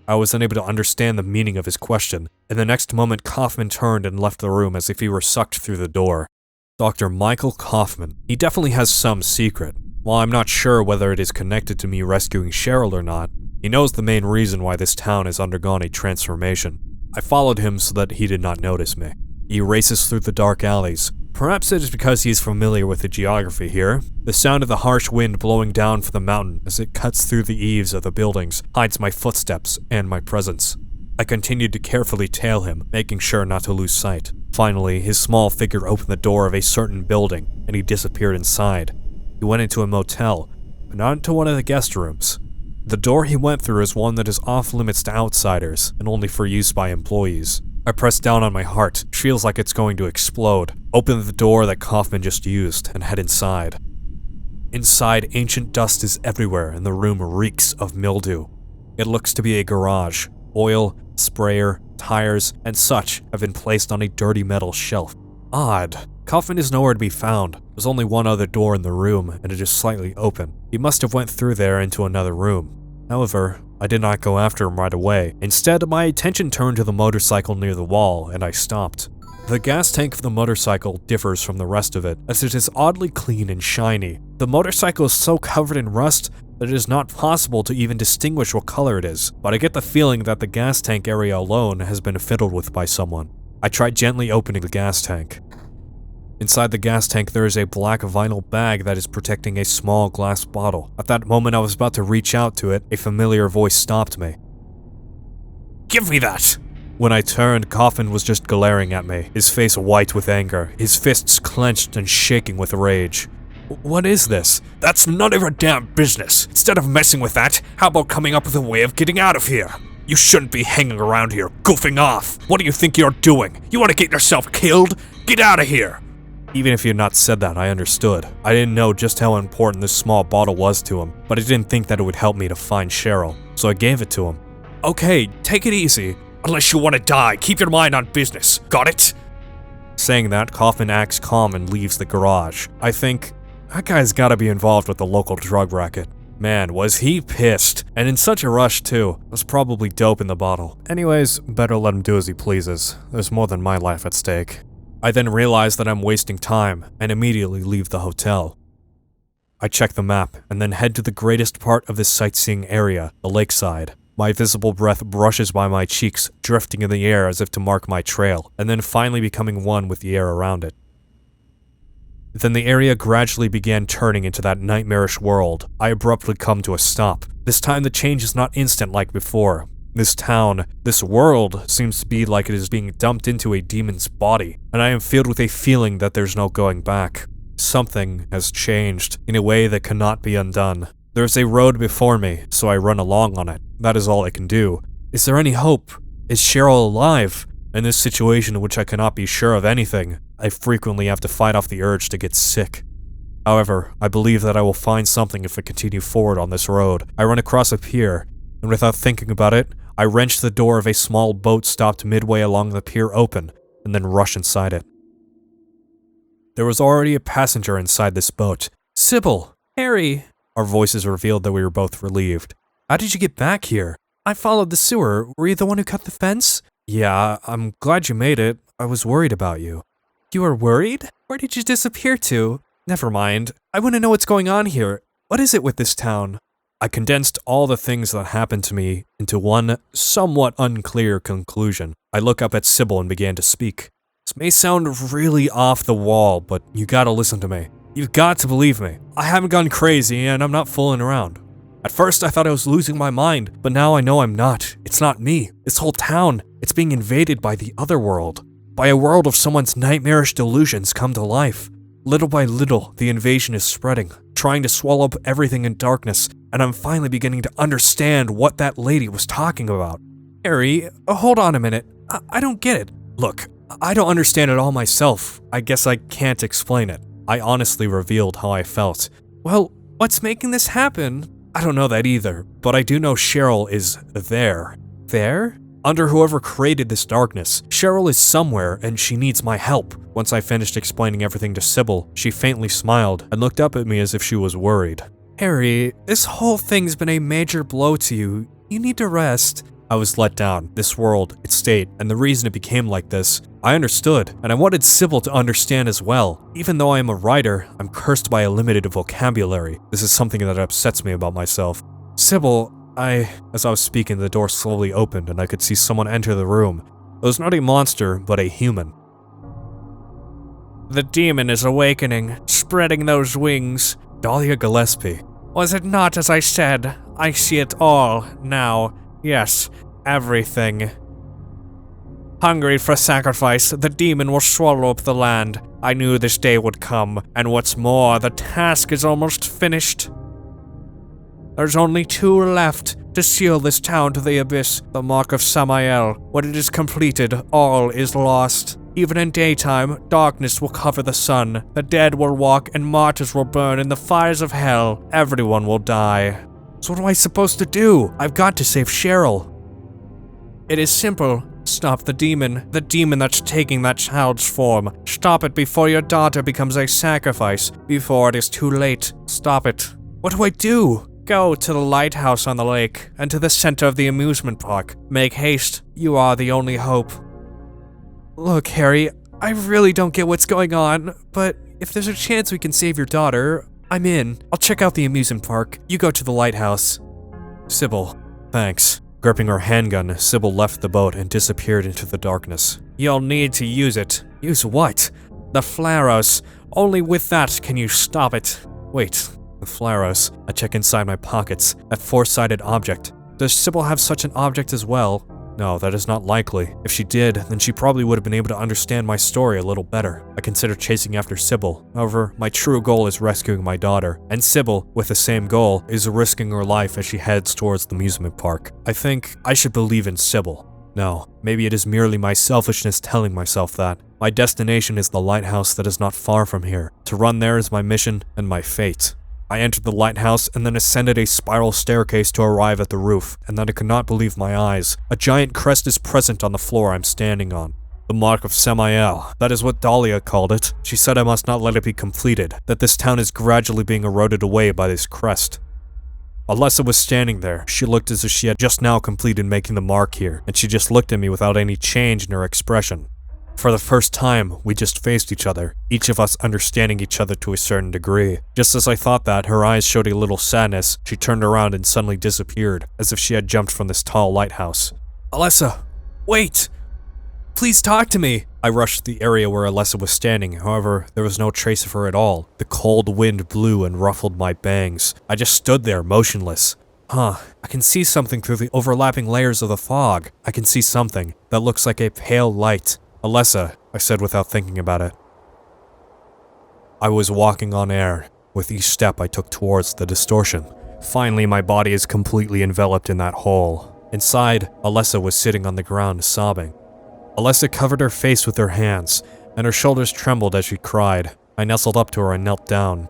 I was unable to understand the meaning of his question. In the next moment, Kaufmann turned and left the room as if he were sucked through the door. Dr. Michael Kaufmann. He definitely has some secret. While I'm not sure whether it is connected to me rescuing Cheryl or not, he knows the main reason why this town has undergone a transformation. I followed him so that he did not notice me. He races through the dark alleys. Perhaps it is because he is familiar with the geography here. The sound of the harsh wind blowing down from the mountain as it cuts through the eaves of the buildings hides my footsteps and my presence. I continued to carefully tail him, making sure not to lose sight. Finally, his small figure opened the door of a certain building, and he disappeared inside. He went into a motel, but not into one of the guest rooms. The door he went through is one that is off limits to outsiders, and only for use by employees. I press down on my heart, which feels like it's going to explode, open the door that Kaufmann just used, and head inside. Inside, ancient dust is everywhere, and the room reeks of mildew. It looks to be a garage. Oil, sprayer, tires, and such have been placed on a dirty metal shelf. Odd. Kaufmann is nowhere to be found. There's only one other door in the room, and it is slightly open. He must have went through there into another room. However, I did not go after him right away. Instead, my attention turned to the motorcycle near the wall, and I stopped. The gas tank of the motorcycle differs from the rest of it, as it is oddly clean and shiny. The motorcycle is so covered in rust that it is not possible to even distinguish what color it is, but I get the feeling that the gas tank area alone has been fiddled with by someone. I tried gently opening the gas tank. Inside the gas tank, there is a black vinyl bag that is protecting a small glass bottle. At that moment I was about to reach out to it, a familiar voice stopped me. Give me that! When I turned, Kaufmann was just glaring at me, his face white with anger, his fists clenched and shaking with rage. What is this? That's none of your damn business. Instead of messing with that, how about coming up with a way of getting out of here? You shouldn't be hanging around here, goofing off. What do you think you're doing? You want to get yourself killed? Get out of here! Even if he had not said that, I understood. I didn't know just how important this small bottle was to him, but I didn't think that it would help me to find Cheryl, so I gave it to him. Okay, take it easy. Unless you want to die, keep your mind on business. Got it? Saying that, Kaufmann acts calm and leaves the garage. I think, that guy's gotta be involved with the local drug racket. Man, was he pissed. And in such a rush too. Was probably dope in the bottle. Anyways, better let him do as he pleases. There's more than my life at stake. I then realize that I'm wasting time, and immediately leave the hotel. I check the map, and then head to the greatest part of this sightseeing area, the lakeside. My visible breath brushes by my cheeks, drifting in the air as if to mark my trail, and then finally becoming one with the air around it. Then the area gradually began turning into that nightmarish world. I abruptly come to a stop. This time the change is not instant like before. This town, this world, seems to be like it is being dumped into a demon's body, and I am filled with a feeling that there's no going back. Something has changed, in a way that cannot be undone. There's a road before me, so I run along on it. That is all I can do. Is there any hope? Is Cheryl alive? In this situation in which I cannot be sure of anything, I frequently have to fight off the urge to get sick. However, I believe that I will find something if I continue forward on this road. I run across a pier, and without thinking about it, I wrench the door of a small boat stopped midway along the pier open, and then rush inside it. There was already a passenger inside this boat. Sybil! Harry! Our voices revealed that we were both relieved. How did you get back here? I followed the sewer. Were you the one who cut the fence? Yeah, I'm glad you made it. I was worried about you. You were worried? Where did you disappear to? Never mind. I want to know what's going on here. What is it with this town? I condensed all the things that happened to me into one somewhat unclear conclusion. I look up at Sybil and began to speak. This may sound really off the wall, but you gotta listen to me. You've got to believe me. I haven't gone crazy and I'm not fooling around. At first I thought I was losing my mind, but now I know I'm not. It's not me. This whole town, it's being invaded by the other world. By a world of someone's nightmarish delusions come to life. Little by little, the invasion is spreading, trying to swallow up everything in darkness, and I'm finally beginning to understand what that lady was talking about. Harry, hold on a minute. I don't get it. Look, I don't understand it all myself. I guess I can't explain it. I honestly revealed how I felt. Well, what's making this happen? I don't know that either, but I do know Cheryl is there. There? Under whoever created this darkness, Cheryl is somewhere and she needs my help. Once I finished explaining everything to Sybil, she faintly smiled and looked up at me as if she was worried. Harry, this whole thing's been a major blow to you. You need to rest. I was let down. This world, its state, and the reason it became like this. I understood, and I wanted Sybil to understand as well. Even though I am a writer, I'm cursed by a limited vocabulary. This is something that upsets me about myself. Sybil, As I was speaking, the door slowly opened and I could see someone enter the room. It was not a monster, but a human. The demon is awakening, spreading those wings. Dahlia Gillespie. Was it not as I said? I see it all, now. Yes, everything. Hungry for sacrifice, the demon will swallow up the land. I knew this day would come, and what's more, the task is almost finished. There's only 2 left to seal this town to the abyss, the mark of Samael. When it is completed, all is lost. Even in daytime, darkness will cover the sun. The dead will walk and martyrs will burn in the fires of hell. Everyone will die. So what am I supposed to do? I've got to save Cheryl. It is simple. Stop the demon that's taking that child's form. Stop it before your daughter becomes a sacrifice, before it is too late. Stop it. What do I do? Go to the lighthouse on the lake, and to the center of the amusement park. Make haste. You are the only hope. Look, Harry, I really don't get what's going on, but if there's a chance we can save your daughter, I'm in. I'll check out the amusement park. You go to the lighthouse. Sybil, thanks. Gripping her handgun, Sybil left the boat and disappeared into the darkness. You'll need to use it. Use what? The Flaros. Only with that can you stop it. Wait, the Flaros. I check inside my pockets. That 4-sided object. Does Sybil have such an object as well? No, that is not likely. If she did, then she probably would have been able to understand my story a little better. I consider chasing after Sybil. However, my true goal is rescuing my daughter, and Sybil, with the same goal, is risking her life as she heads towards the amusement park. I think I should believe in Sybil. No, maybe it is merely my selfishness telling myself that. My destination is the lighthouse that is not far from here. To run there is my mission and my fate. I entered the lighthouse and then ascended a spiral staircase to arrive at the roof, and then I could not believe my eyes. A giant crest is present on the floor I'm standing on. The mark of Samael. That is what Dahlia called it. She said I must not let it be completed, that this town is gradually being eroded away by this crest. Alessa was standing there. She looked as if she had just now completed making the mark here, and she just looked at me without any change in her expression. For the first time, we just faced each other, each of us understanding each other to a certain degree. Just as I thought that, her eyes showed a little sadness. She turned around and suddenly disappeared, as if she had jumped from this tall lighthouse. Alessa, wait! Please talk to me! I rushed to the area where Alessa was standing, however, there was no trace of her at all. The cold wind blew and ruffled my bangs. I just stood there, motionless. I can see something through the overlapping layers of the fog. I can see something that looks like a pale light. Alessa, I said without thinking about it. I was walking on air. With each step I took towards the distortion. Finally, my body is completely enveloped in that hole. Inside, Alessa was sitting on the ground, sobbing. Alessa covered her face with her hands, and her shoulders trembled as she cried. I nestled up to her and knelt down.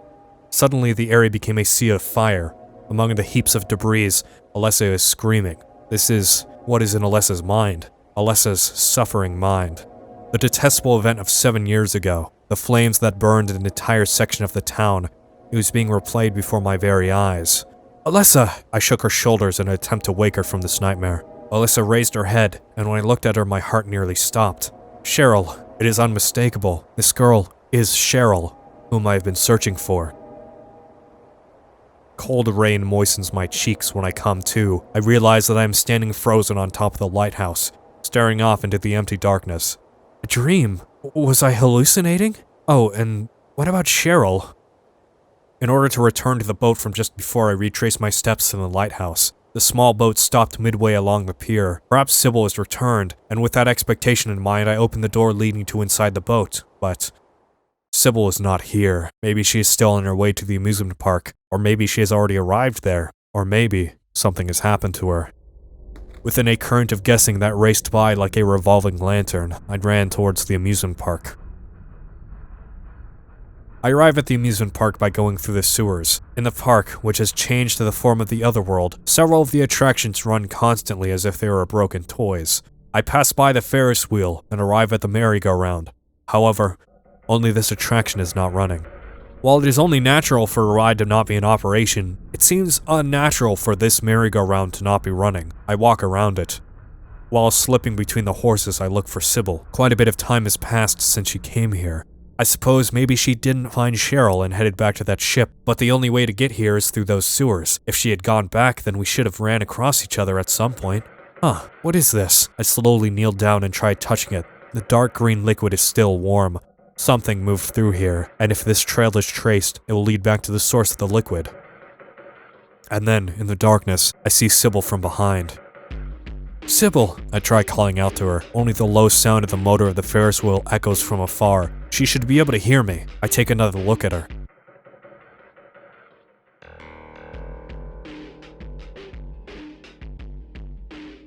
Suddenly, the area became a sea of fire. Among the heaps of debris, Alessa is screaming. This is what is in Alessa's mind. Alessa's suffering mind. The detestable event of 7 years ago, the flames that burned an entire section of the town, it was being replayed before my very eyes. Alessa! I shook her shoulders in an attempt to wake her from this nightmare. Alessa raised her head, and when I looked at her, my heart nearly stopped. Cheryl, it is unmistakable. This girl is Cheryl, whom I have been searching for. Cold rain moistens my cheeks when I come to. I realize that I am standing frozen on top of the lighthouse, staring off into the empty darkness. A dream? Was I hallucinating? Oh, and what about Cheryl? in order to return to the boat from just before I retraced my steps to the lighthouse. The small boat stopped midway along the pier. Perhaps Sybil has returned, and with that expectation in mind, I opened the door leading to inside the boat, but Sybil is not here. Maybe she is still on her way to the amusement park, or maybe she has already arrived there, or maybe something has happened to her. Within a current of guessing that raced by like a revolving lantern, I ran towards the amusement park. I arrive at the amusement park by going through the sewers. In the park, which has changed to the form of the other world, several of the attractions run constantly as if they were broken toys. I pass by the Ferris wheel and arrive at the merry-go-round. However, only this attraction is not running. While it is only natural for a ride to not be in operation, it seems unnatural for this merry-go-round to not be running. I walk around it. While slipping between the horses, I look for Sybil. Quite a bit of time has passed since she came here. I suppose maybe she didn't find Cheryl and headed back to that ship, but the only way to get here is through those sewers. If she had gone back, then we should have ran across each other at some point. Huh, what is this? I slowly kneeled down and tried touching it. The dark green liquid is still warm. Something moved through here, and if this trail is traced, it will lead back to the source of the liquid. And then, in the darkness, I see Sybil from behind. Sybil! I try calling out to her. Only the low sound of the motor of the Ferris wheel echoes from afar. She should be able to hear me. I take another look at her.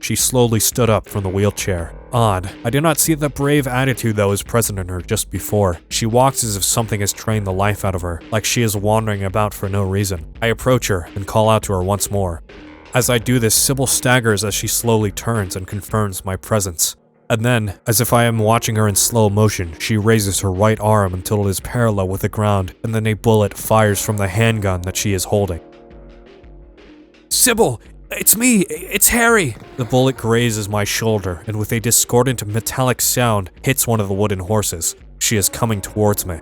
She slowly stood up from the wheelchair. Odd. I do not see the brave attitude that was present in her just before. She walks as if something has trained the life out of her, like she is wandering about for no reason. I approach her and call out to her once more. As I do this, Sybil staggers as she slowly turns and confirms my presence. And then, as if I am watching her in slow motion, she raises her right arm until it is parallel with the ground, and then a bullet fires from the handgun that she is holding. Sybil! It's me! It's Harry! The bullet grazes my shoulder, and with a discordant metallic sound, hits one of the wooden horses. She is coming towards me.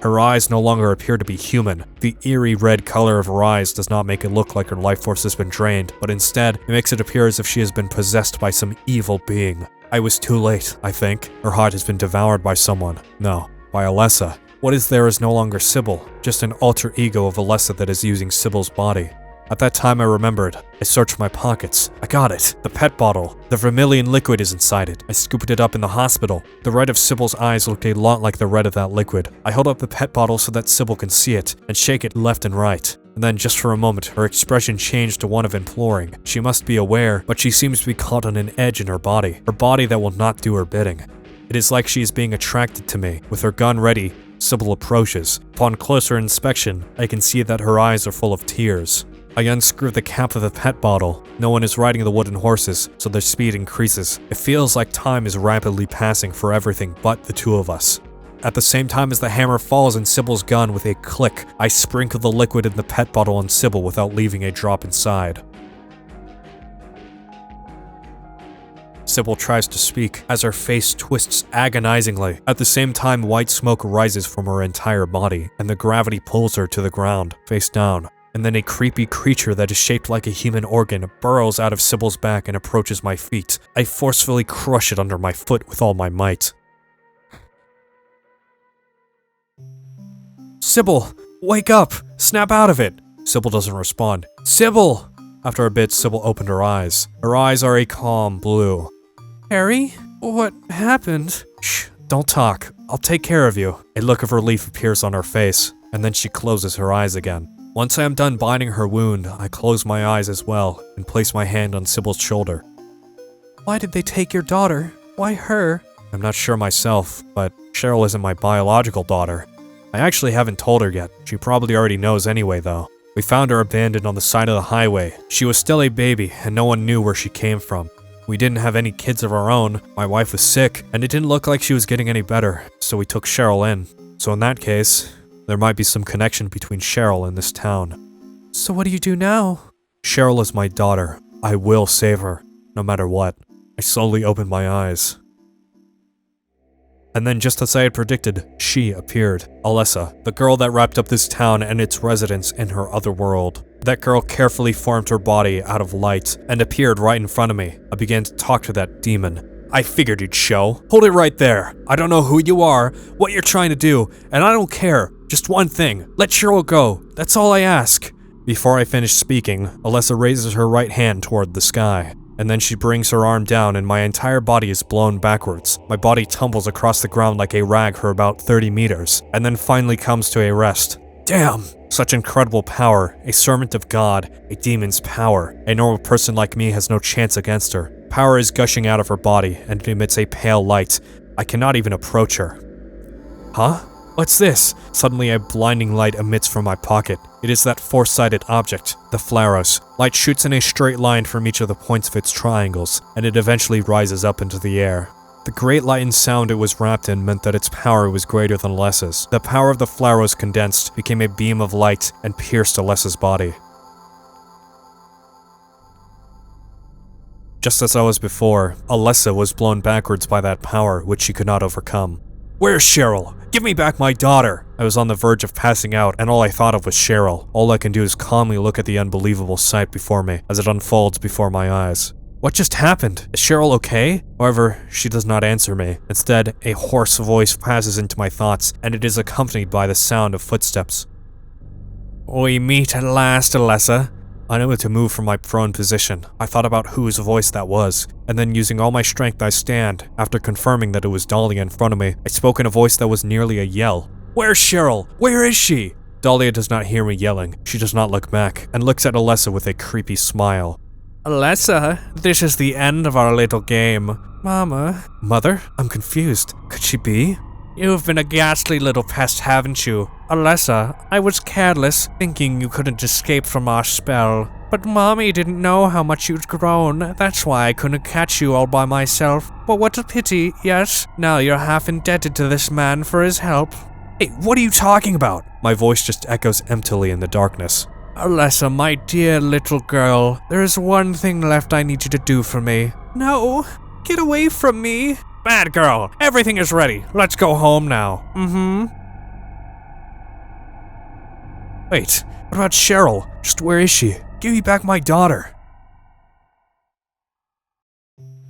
Her eyes no longer appear to be human. The eerie red color of her eyes does not make it look like her life force has been drained, but instead, it makes it appear as if she has been possessed by some evil being. I was too late, I think. Her heart has been devoured by someone. No, by Alessa. What is there is no longer Sybil, just an alter ego of Alessa that is using Sybil's body. At that time I remembered. I searched my pockets. I got it. The pet bottle. The vermilion liquid is inside it. I scooped it up in the hospital. The red of Sybil's eyes looked a lot like the red of that liquid. I held up the pet bottle so that Sybil can see it, and shake it left and right. And then just for a moment, her expression changed to one of imploring. She must be aware, but she seems to be caught on an edge in her body that will not do her bidding. It is like she is being attracted to me. With her gun ready, Sybil approaches. Upon closer inspection, I can see that her eyes are full of tears. I unscrew the cap of the pet bottle. No one is riding the wooden horses, so their speed increases. It feels like time is rapidly passing for everything but the two of us. At the same time as the hammer falls in Sybil's gun with a click, I sprinkle the liquid in the pet bottle on Sybil without leaving a drop inside. Sybil tries to speak as her face twists agonizingly. At the same time, white smoke rises from her entire body, and the gravity pulls her to the ground, face down. And then a creepy creature that is shaped like a human organ burrows out of Sybil's back and approaches my feet. I forcefully crush it under my foot with all my might. Sybil! Wake up! Snap out of it! Sybil doesn't respond. Sybil! After a bit, Sybil opened her eyes. Her eyes are a calm blue. Harry? What happened? Shh, don't talk. I'll take care of you. A look of relief appears on her face, and then she closes her eyes again. Once I am done binding her wound, I close my eyes as well and place my hand on Sybil's shoulder. Why did they take your daughter? Why her? I'm not sure myself, but Cheryl isn't my biological daughter. I actually haven't told her yet. She probably already knows anyway, though. We found her abandoned on the side of the highway. She was still a baby, and no one knew where she came from. We didn't have any kids of our own. My wife was sick, and it didn't look like she was getting any better, so we took Cheryl in. So in that case, there might be some connection between Cheryl and this town. So what do you do now? Cheryl is my daughter. I will save her, no matter what. I slowly opened my eyes. And then just as I had predicted, she appeared. Alessa, the girl that wrapped up this town and its residents in her other world. That girl carefully formed her body out of light and appeared right in front of me. I began to talk to that demon. I figured you'd show. Hold it right there. I don't know who you are, what you're trying to do, and I don't care. Just one thing. Let Cheryl go. That's all I ask. Before I finish speaking, Alessa raises her right hand toward the sky. And then she brings her arm down and my entire body is blown backwards. My body tumbles across the ground like a rag for about 30 meters, and then finally comes to a rest. Damn! Such incredible power, a servant of God, a demon's power. A normal person like me has no chance against her. Power is gushing out of her body, and it emits a pale light. I cannot even approach her. Huh? What's this? Suddenly a blinding light emits from my pocket. It is that four-sided object, the Pharos. Light shoots in a straight line from each of the points of its triangles, and it eventually rises up into the air. The great light and sound it was wrapped in meant that its power was greater than Alessa's. The power of the Pharos condensed, became a beam of light, and pierced Alessa's body. Just as I was before, Alessa was blown backwards by that power, which she could not overcome. Where's Cheryl? Give me back my daughter! I was on the verge of passing out, and all I thought of was Cheryl. All I can do is calmly look at the unbelievable sight before me, as it unfolds before my eyes. What just happened? Is Cheryl okay? However, she does not answer me. Instead, a hoarse voice passes into my thoughts, and it is accompanied by the sound of footsteps. We meet at last, Alessa. Unable to move from my prone position, I thought about whose voice that was, and then using all my strength I stand. After confirming that it was Dahlia in front of me, I spoke in a voice that was nearly a yell. Where's Cheryl? Where is she? Dahlia does not hear me yelling. She does not look back, and looks at Alessa with a creepy smile. Alessa, this is the end of our little game. Mama. Mother? I'm confused. Could she be? You've been a ghastly little pest, haven't you? Alessa, I was careless, thinking you couldn't escape from our spell. But Mommy didn't know how much you'd grown, that's why I couldn't catch you all by myself. But what a pity, yes? Now you're half indebted to this man for his help. Hey, what are you talking about? My voice just echoes emptily in the darkness. Alessa, my dear little girl, there is one thing left I need you to do for me. No, get away from me. Bad girl, everything is ready. Let's go home now. Wait, what about Cheryl? Just where is she? Give me back my daughter.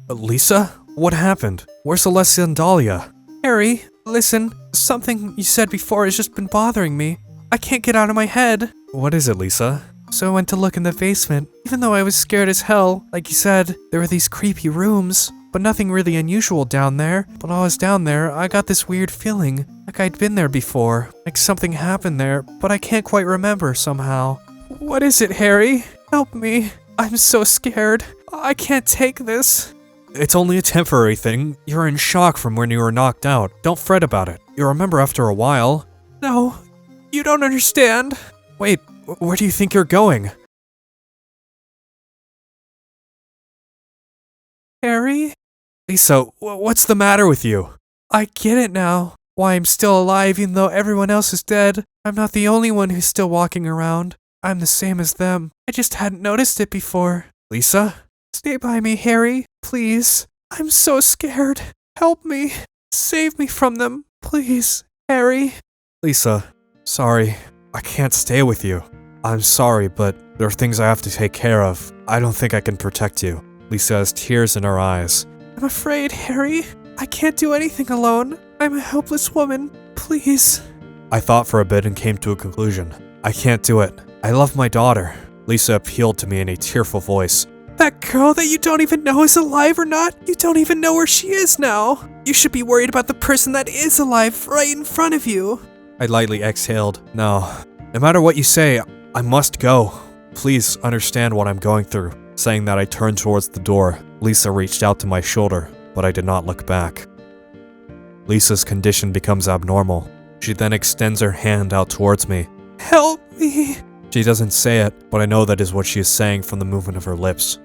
Lisa? What happened? Where's Alessa and Dahlia? Harry, listen, something you said before has just been bothering me. I can't get out of my head. What is it, Lisa? So I went to look in the basement. Even though I was scared as hell, like you said, there were these creepy rooms. But nothing really unusual down there. But while I was down there, I got this weird feeling. Like I'd been there before. Like something happened there, but I can't quite remember somehow. What is it, Harry? Help me. I'm so scared. I can't take this. It's only a temporary thing. You're in shock from when you were knocked out. Don't fret about it. You'll remember after a while. No, you don't understand. Wait, where do you think you're going? Harry? Lisa, what's the matter with you? I get it now. Why I'm still alive even though everyone else is dead. I'm not the only one who's still walking around. I'm the same as them. I just hadn't noticed it before. Lisa? Stay by me, Harry. Please. I'm so scared. Help me. Save me from them. Please, Harry. Lisa, sorry. I can't stay with you. I'm sorry, but there are things I have to take care of. I don't think I can protect you. Lisa has tears in her eyes. I'm afraid, Harry. I can't do anything alone. I'm a helpless woman. Please. I thought for a bit and came to a conclusion. I can't do it. I love my daughter. Lisa appealed to me in a tearful voice. That girl that you don't even know is alive or not? You don't even know where she is now. You should be worried about the person that is alive right in front of you. I lightly exhaled. No matter what you say, I must go. Please understand what I'm going through. Saying that, I turned towards the door. Lisa reached out to my shoulder, but I did not look back. Lisa's condition becomes abnormal. She then extends her hand out towards me. Help me. She doesn't say it, but I know that is what she is saying from the movement of her lips.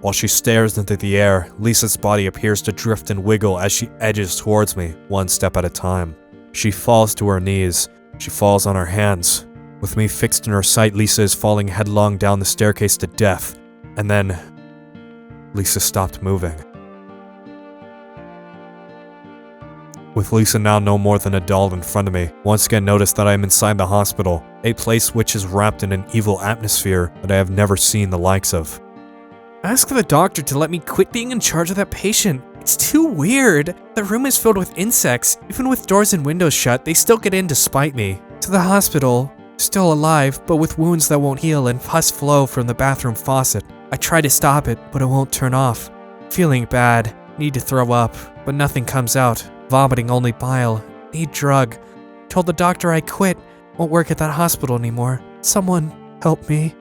While she stares into the air, Lisa's body appears to drift and wiggle as she edges towards me, one step at a time. She falls to her knees. She falls on her hands. With me fixed in her sight, Lisa is falling headlong down the staircase to death. And then, Lisa stopped moving. With Lisa now no more than a doll in front of me, once again notice that I am inside the hospital, a place which is wrapped in an evil atmosphere that I have never seen the likes of. Ask the doctor to let me quit being in charge of that patient. It's too weird. The room is filled with insects. Even with doors and windows shut, they still get in to spite me. To the hospital. Still alive, but with wounds that won't heal and pus flow from the bathroom faucet. I try to stop it, but it won't turn off. Feeling bad. Need to throw up, but nothing comes out. Vomiting only bile. Need drug. Told the doctor I quit. Won't work at that hospital anymore. Someone help me.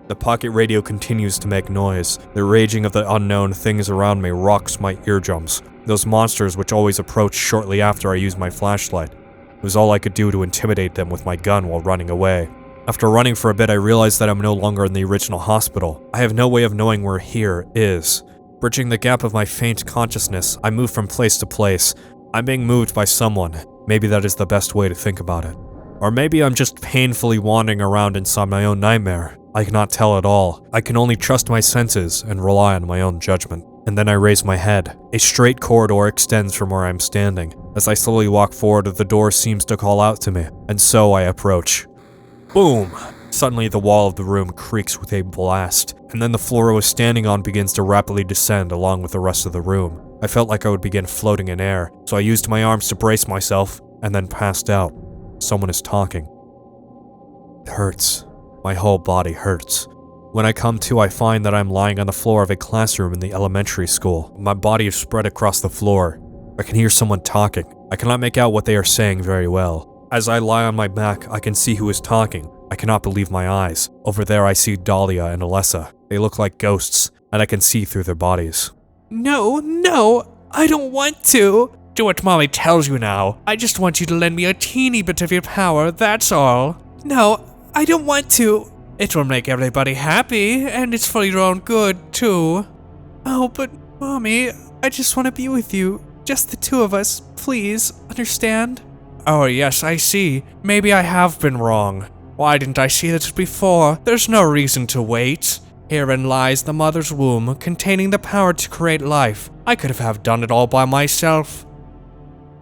The pocket radio continues to make noise. The raging of the unknown things around me rocks my eardrums. Those monsters which always approach shortly after I use my flashlight. It was all I could do to intimidate them with my gun while running away. After running for a bit, I realized that I'm no longer in the original hospital. I have no way of knowing where here is. Bridging the gap of my faint consciousness, I move from place to place. I'm being moved by someone. Maybe that is the best way to think about it. Or maybe I'm just painfully wandering around inside my own nightmare. I cannot tell at all. I can only trust my senses and rely on my own judgment. And then I raise my head. A straight corridor extends from where I'm standing. As I slowly walk forward, the door seems to call out to me, and so I approach. Boom! Suddenly the wall of the room creaks with a blast, and then the floor I was standing on begins to rapidly descend along with the rest of the room. I felt like I would begin floating in air, so I used my arms to brace myself, and then passed out. Someone is talking. It hurts. My whole body hurts. When I come to, I find that I'm lying on the floor of a classroom in the elementary school. My body is spread across the floor. I can hear someone talking. I cannot make out what they are saying very well. As I lie on my back, I can see who is talking. I cannot believe my eyes. Over there I see Dahlia and Alessa. They look like ghosts, and I can see through their bodies. No, I don't want to. Do what Mommy tells you now. I just want you to lend me a teeny bit of your power, that's all. No, I don't want to. It will make everybody happy, and it's for your own good, too. Oh, but Mommy, I just want to be with you. Just the two of us, please, understand? Oh yes, I see. Maybe I have been wrong. Why didn't I see this before? There's no reason to wait. Herein lies the mother's womb, containing the power to create life. I could have done it all by myself.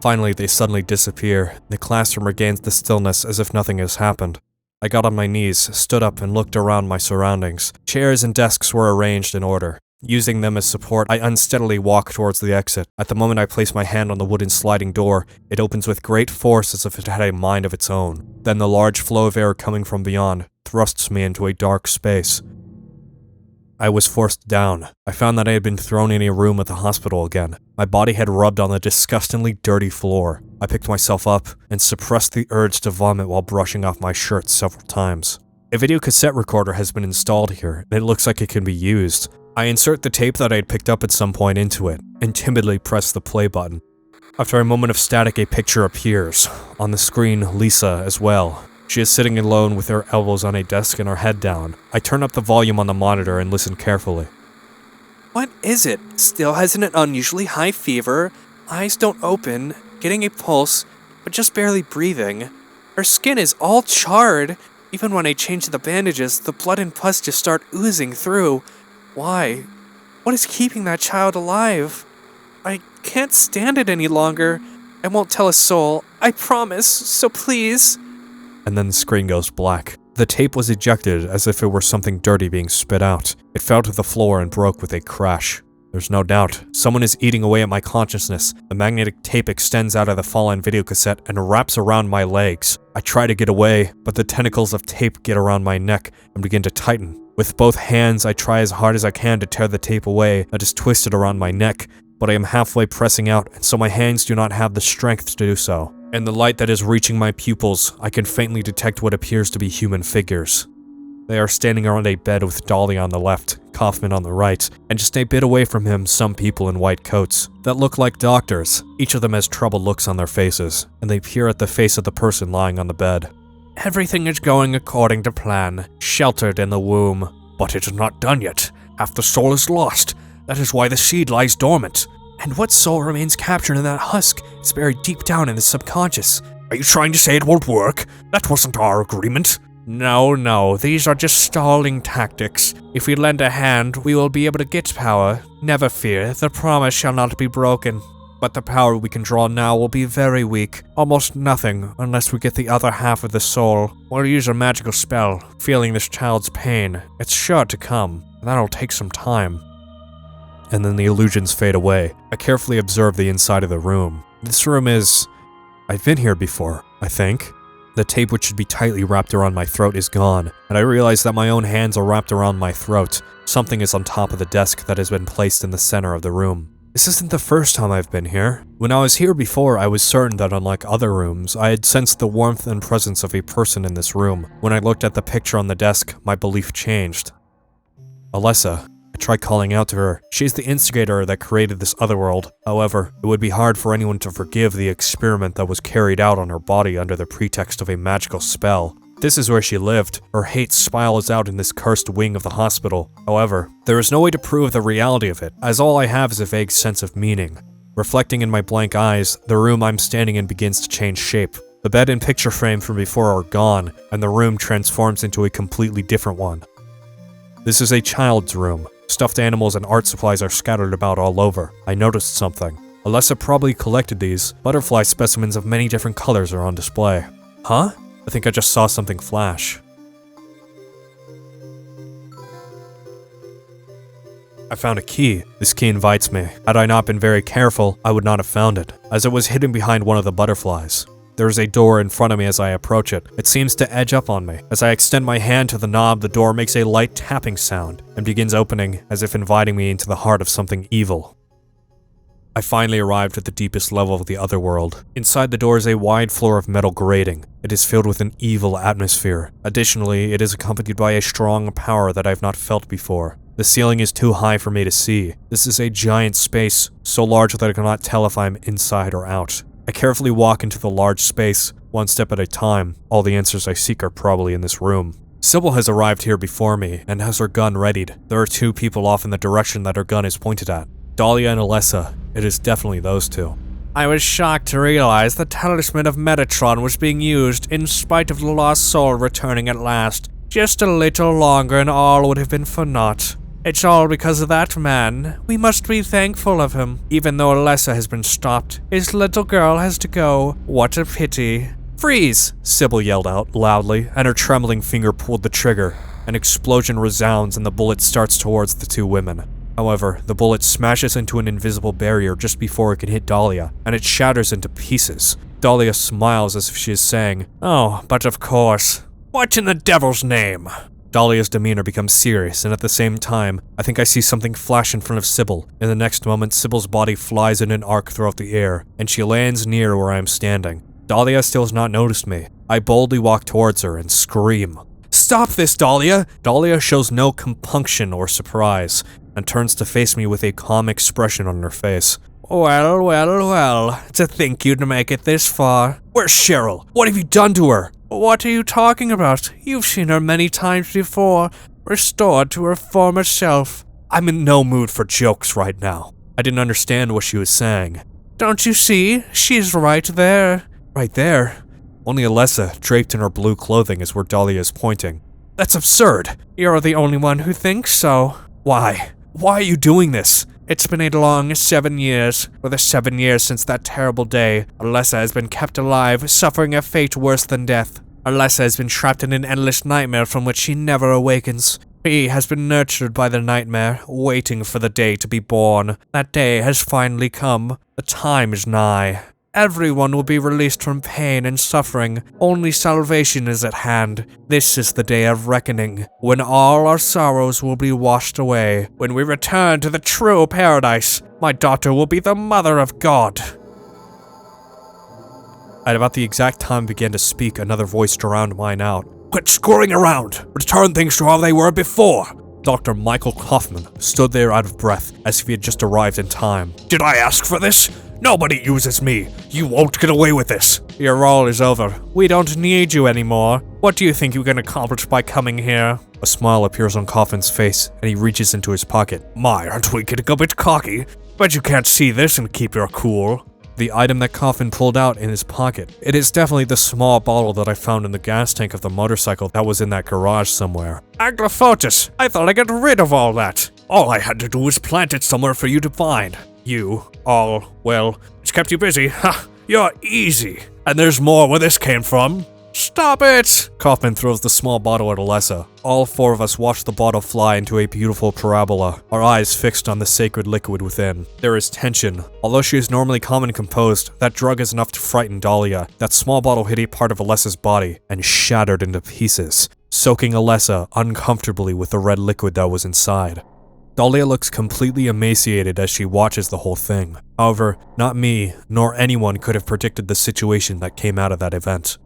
Finally, they suddenly disappear. The classroom regains the stillness as if nothing has happened. I got on my knees, stood up, and looked around my surroundings. Chairs and desks were arranged in order. Using them as support, I unsteadily walk towards the exit. At the moment I place my hand on the wooden sliding door, it opens with great force as if it had a mind of its own. Then the large flow of air coming from beyond thrusts me into a dark space. I was forced down. I found that I had been thrown in a room at the hospital again. My body had rubbed on the disgustingly dirty floor. I picked myself up and suppressed the urge to vomit while brushing off my shirt several times. A video cassette recorder has been installed here, and it looks like it can be used. I insert the tape that I had picked up at some point into it, and timidly press the play button. After a moment of static, a picture appears. On the screen, Lisa as well. She is sitting alone with her elbows on a desk and her head down. I turn up the volume on the monitor and listen carefully. What is it? Still has an unusually high fever, eyes don't open, getting a pulse, but just barely breathing. Her skin is all charred. Even when I change the bandages, the blood and pus just start oozing through. Why? What is keeping that child alive? I can't stand it any longer. I won't tell a soul, I promise, so please. And then the screen goes black. The tape was ejected as if it were something dirty being spit out. It fell to the floor and broke with a crash. There's no doubt. Someone is eating away at my consciousness. The magnetic tape extends out of the fallen videocassette and wraps around my legs. I try to get away, but the tentacles of tape get around my neck and begin to tighten. With both hands, I try as hard as I can to tear the tape away that is twisted around my neck, but I am halfway pressing out, and so my hands do not have the strength to do so. In the light that is reaching my pupils, I can faintly detect what appears to be human figures. They are standing around a bed with Dahlia on the left, Kaufmann on the right, and just a bit away from him, some people in white coats that look like doctors. Each of them has troubled looks on their faces, and they peer at the face of the person lying on the bed. Everything is going according to plan, sheltered in the womb. But it is not done yet. Half the soul is lost. That is why the seed lies dormant. And what soul remains captured in that husk is buried deep down in the subconscious. Are you trying to say it won't work? That wasn't our agreement. No, these are just stalling tactics. If we lend a hand, we will be able to get power. Never fear, the promise shall not be broken. But the power we can draw now will be very weak, almost nothing unless we get the other half of the soul. We'll use a magical spell, feeling this child's pain. It's sure to come, and that'll take some time. And then the illusions fade away. I carefully observe the inside of the room. This room is... I've been here before, I think. The tape which should be tightly wrapped around my throat is gone, and I realize that my own hands are wrapped around my throat. Something is on top of the desk that has been placed in the center of the room. This isn't the first time I've been here. When I was here before, I was certain that unlike other rooms, I had sensed the warmth and presence of a person in this room. When I looked at the picture on the desk, my belief changed. Alessa. I tried calling out to her. She's the instigator that created this otherworld. However, it would be hard for anyone to forgive the experiment that was carried out on her body under the pretext of a magical spell. This is where she lived. Her hate spirals out in this cursed wing of the hospital. However, there is no way to prove the reality of it, as all I have is a vague sense of meaning. Reflecting in my blank eyes, the room I'm standing in begins to change shape. The bed and picture frame from before are gone, and the room transforms into a completely different one. This is a child's room. Stuffed animals and art supplies are scattered about all over. I noticed something. Alessa probably collected these. Butterfly specimens of many different colors are on display. Huh? I think I just saw something flash. I found a key. This key invites me. Had I not been very careful, I would not have found it, as it was hidden behind one of the butterflies. There is a door in front of me as I approach it. It seems to edge up on me. As I extend my hand to the knob, the door makes a light tapping sound and begins opening as if inviting me into the heart of something evil. I finally arrived at the deepest level of the otherworld. Inside the door is a wide floor of metal grating. It is filled with an evil atmosphere. Additionally, it is accompanied by a strong power that I have not felt before. The ceiling is too high for me to see. This is a giant space, so large that I cannot tell if I am inside or out. I carefully walk into the large space, one step at a time. All the answers I seek are probably in this room. Sybil has arrived here before me, and has her gun readied. There are two people off in the direction that her gun is pointed at. Dahlia and Alessa. It is definitely those two. I was shocked to realize the talisman of Metatron was being used in spite of the lost soul returning at last. Just a little longer and all would have been for naught. It's all because of that man. We must be thankful of him. Even though Alessa has been stopped, his little girl has to go. What a pity. Freeze! Sybil yelled out loudly, and her trembling finger pulled the trigger. An explosion resounds and the bullet starts towards the two women. However, the bullet smashes into an invisible barrier just before it can hit Dahlia, and it shatters into pieces. Dahlia smiles as if she is saying, "Oh, but of course. What in the devil's name?" Dahlia's demeanor becomes serious, and at the same time, I think I see something flash in front of Sybil. In the next moment, Sybil's body flies in an arc throughout the air, and she lands near where I am standing. Dahlia still has not noticed me. I boldly walk towards her and scream. "Stop this, Dahlia!" Dahlia shows no compunction or surprise, and turns to face me with a calm expression on her face. "Well, well, well, to think you'd make it this far. Where's Cheryl? What have you done to her?" "What are you talking about? You've seen her many times before, restored to her former self." I'm in no mood for jokes right now. I didn't understand what she was saying. "Don't you see? She's right there." Right there? Only Alessa, draped in her blue clothing, is where Dahlia is pointing. That's absurd. You're the only one who thinks so. Why? Why are you doing this? It's been a long 7 years. For the 7 years since that terrible day, Alessa has been kept alive, suffering a fate worse than death. Alessa has been trapped in an endless nightmare from which she never awakens. She has been nurtured by the nightmare, waiting for the day to be born. That day has finally come. The time is nigh. Everyone will be released from pain and suffering. Only salvation is at hand. This is the day of reckoning, when all our sorrows will be washed away. When we return to the true paradise, my daughter will be the mother of God. At about the exact time I began to speak, another voice drowned mine out. Quit screwing around! Return things to how they were before! Dr. Michael Kaufmann stood there out of breath, as if he had just arrived in time. Did I ask for this? Nobody uses me. You won't get away with this. Your role is over. We don't need you anymore. What do you think you can accomplish by coming here? A smile appears on Kaufmann's face, and he reaches into his pocket. My, aren't we getting a bit cocky? Bet you can't see this and keep your cool. The item that Kaufmann pulled out in his pocket. It is definitely the small bottle that I found in the gas tank of the motorcycle that was in that garage somewhere. Agrophotis! I thought I got rid of all that. All I had to do was plant it somewhere for you to find. You all, well, it's kept you busy. Ha! You're easy. And there's more where this came from. Stop it! Kaufmann throws the small bottle at Alessa. All four of us watch the bottle fly into a beautiful parabola, our eyes fixed on the sacred liquid within. There is tension. Although she is normally calm and composed, that drug is enough to frighten Dahlia. That small bottle hit a part of Alessa's body and shattered into pieces, soaking Alessa uncomfortably with the red liquid that was inside. Dahlia looks completely emaciated as she watches the whole thing. However, not me, nor anyone could have predicted the situation that came out of that event.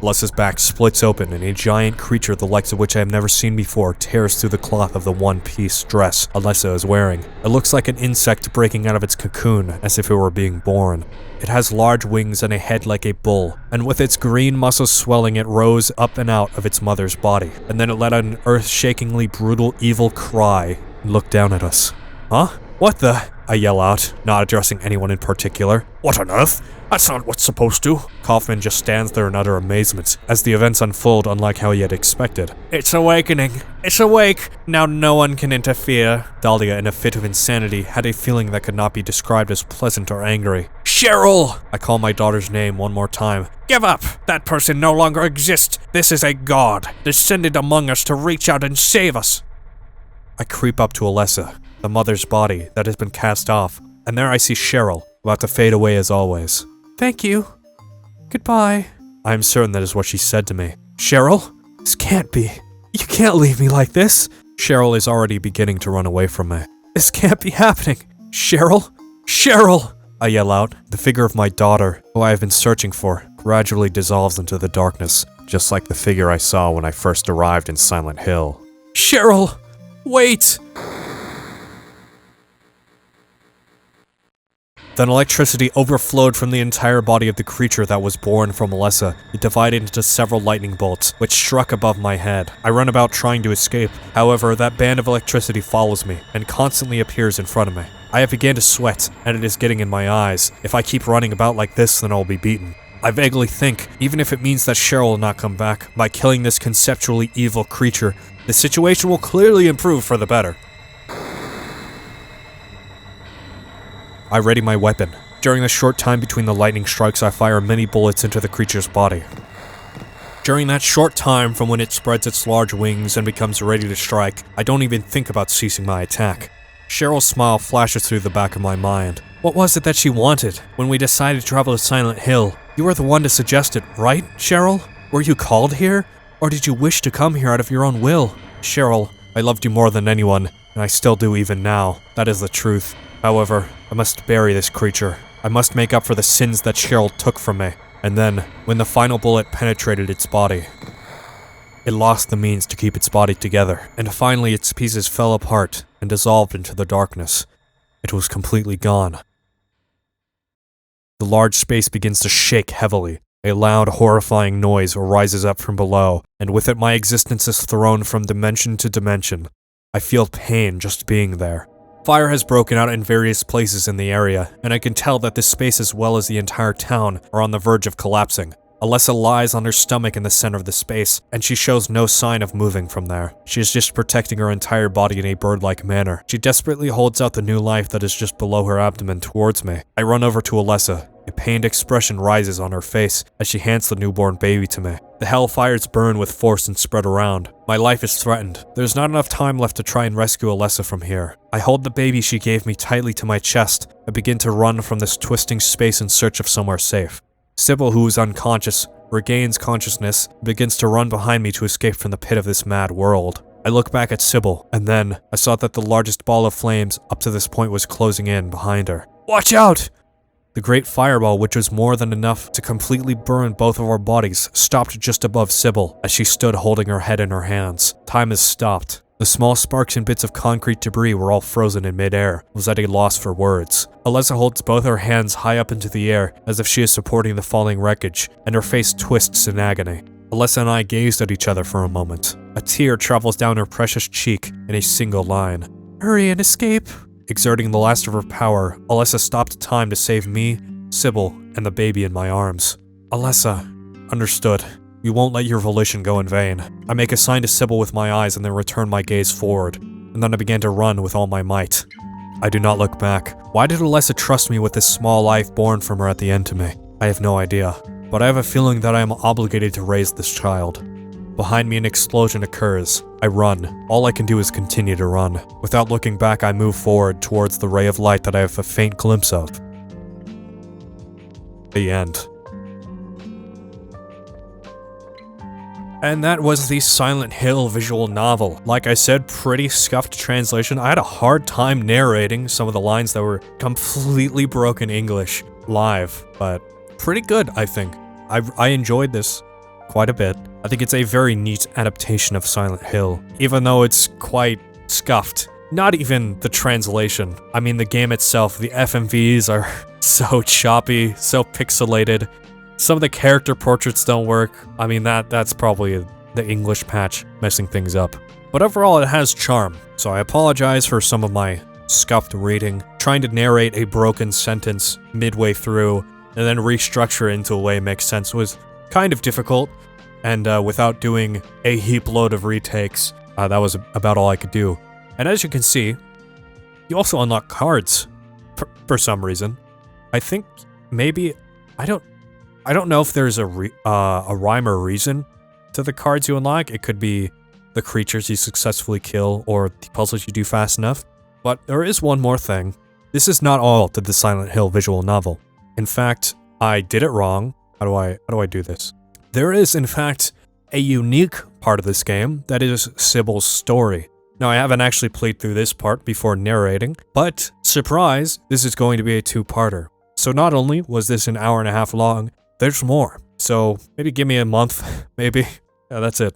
Alessa's back splits open and a giant creature the likes of which I have never seen before tears through the cloth of the one-piece dress Alessa is wearing. It looks like an insect breaking out of its cocoon as if it were being born. It has large wings and a head like a bull, and with its green muscles swelling it rose up and out of its mother's body, and then it let out an earth-shakingly brutal evil cry and looked down at us. Huh? What the? I yell out, not addressing anyone in particular. What on earth? That's not what's supposed to. Kaufmann just stands there in utter amazement, as the events unfold unlike how he had expected. It's awakening. It's awake. Now no one can interfere. Dahlia, in a fit of insanity, had a feeling that could not be described as pleasant or angry. Cheryl! I call my daughter's name one more time. Give up! That person no longer exists. This is a god, descended among us to reach out and save us. I creep up to Alessa, the mother's body that has been cast off, and there I see Cheryl, about to fade away as always. Thank you. Goodbye. I am certain that is what she said to me. Cheryl? This can't be. You can't leave me like this. Cheryl is already beginning to run away from me. This can't be happening. Cheryl? Cheryl! I yell out. The figure of my daughter, who I have been searching for, gradually dissolves into the darkness, just like the figure I saw when I first arrived in Silent Hill. Cheryl! Wait! Then electricity overflowed from the entire body of the creature that was born from Alessa. It divided into several lightning bolts, which struck above my head. I run about trying to escape. However, that band of electricity follows me, and constantly appears in front of me. I have begun to sweat, and it is getting in my eyes. If I keep running about like this, then I'll be beaten. I vaguely think, even if it means that Cheryl will not come back, by killing this conceptually evil creature, the situation will clearly improve for the better. I ready my weapon. During the short time between the lightning strikes, I fire many bullets into the creature's body. During that short time from when it spreads its large wings and becomes ready to strike, I don't even think about ceasing my attack. Cheryl's smile flashes through the back of my mind. What was it that she wanted when we decided to travel to Silent Hill? You were the one to suggest it, right, Cheryl? Were you called here? Or did you wish to come here out of your own will? Cheryl, I loved you more than anyone, and I still do even now. That is the truth. However, I must bury this creature. I must make up for the sins that Cheryl took from me. And then, when the final bullet penetrated its body, it lost the means to keep its body together, and finally its pieces fell apart and dissolved into the darkness. It was completely gone. The large space begins to shake heavily. A loud, horrifying noise arises up from below, and with it my existence is thrown from dimension to dimension. I feel pain just being there. Fire has broken out in various places in the area, and I can tell that this space as well as the entire town are on the verge of collapsing. Alessa lies on her stomach in the center of the space, and she shows no sign of moving from there. She is just protecting her entire body in a bird-like manner. She desperately holds out the new life that is just below her abdomen towards me. I run over to Alessa. A pained expression rises on her face as she hands the newborn baby to me. The hellfires burn with force and spread around. My life is threatened. There's not enough time left to try and rescue Alessa from here. I hold the baby she gave me tightly to my chest and begin to run from this twisting space in search of somewhere safe. Sybil, who is unconscious, regains consciousness and begins to run behind me to escape from the pit of this mad world. I look back at Sybil, and then I saw that the largest ball of flames up to this point was closing in behind her. Watch out! The great fireball, which was more than enough to completely burn both of our bodies, stopped just above Sybil as she stood holding her head in her hands. Time has stopped. The small sparks and bits of concrete debris were all frozen in midair. I was at a loss for words. Alessa holds both her hands high up into the air as if she is supporting the falling wreckage, and her face twists in agony. Alessa and I gazed at each other for a moment. A tear travels down her precious cheek in a single line. Hurry and escape. Exerting the last of her power, Alessa stopped time to save me, Sybil, and the baby in my arms. Alessa, understood. You won't let your volition go in vain. I make a sign to Sybil with my eyes and then return my gaze forward. And then I began to run with all my might. I do not look back. Why did Alessa trust me with this small life born from her at the end to me? I have no idea. But I have a feeling that I am obligated to raise this child. Behind me an explosion occurs. I run. All I can do is continue to run. Without looking back, I move forward towards the ray of light that I have a faint glimpse of. The end. And that was the Silent Hill visual novel. Like I said, pretty scuffed translation. I had a hard time narrating some of the lines that were completely broken English live, but pretty good, I think. I enjoyed this quite a bit. I think it's a very neat adaptation of Silent Hill, even though it's quite scuffed. Not even the translation. I mean, the game itself, the FMVs are so choppy, so pixelated. Some of the character portraits don't work. I mean, that's probably the English patch messing things up. But overall, it has charm. So I apologize for some of my scuffed reading. Trying to narrate a broken sentence midway through and then restructure it into a way it makes sense was kind of difficult. And without doing a heap load of retakes, that was about all I could do. And as you can see, you also unlock cards for some reason. I think maybe, I don't know if there's a rhyme or reason to the cards you unlock. It could be the creatures you successfully kill or the puzzles you do fast enough. But there is one more thing. This is not all to the Silent Hill visual novel. In fact, I did it wrong. How do I do this? There is, in fact, a unique part of this game that is Sybil's story. Now, I haven't actually played through this part before narrating, but surprise, this is going to be a two-parter. So not only was this an hour and a half long, there's more. So maybe give me a month, maybe. Yeah, that's it.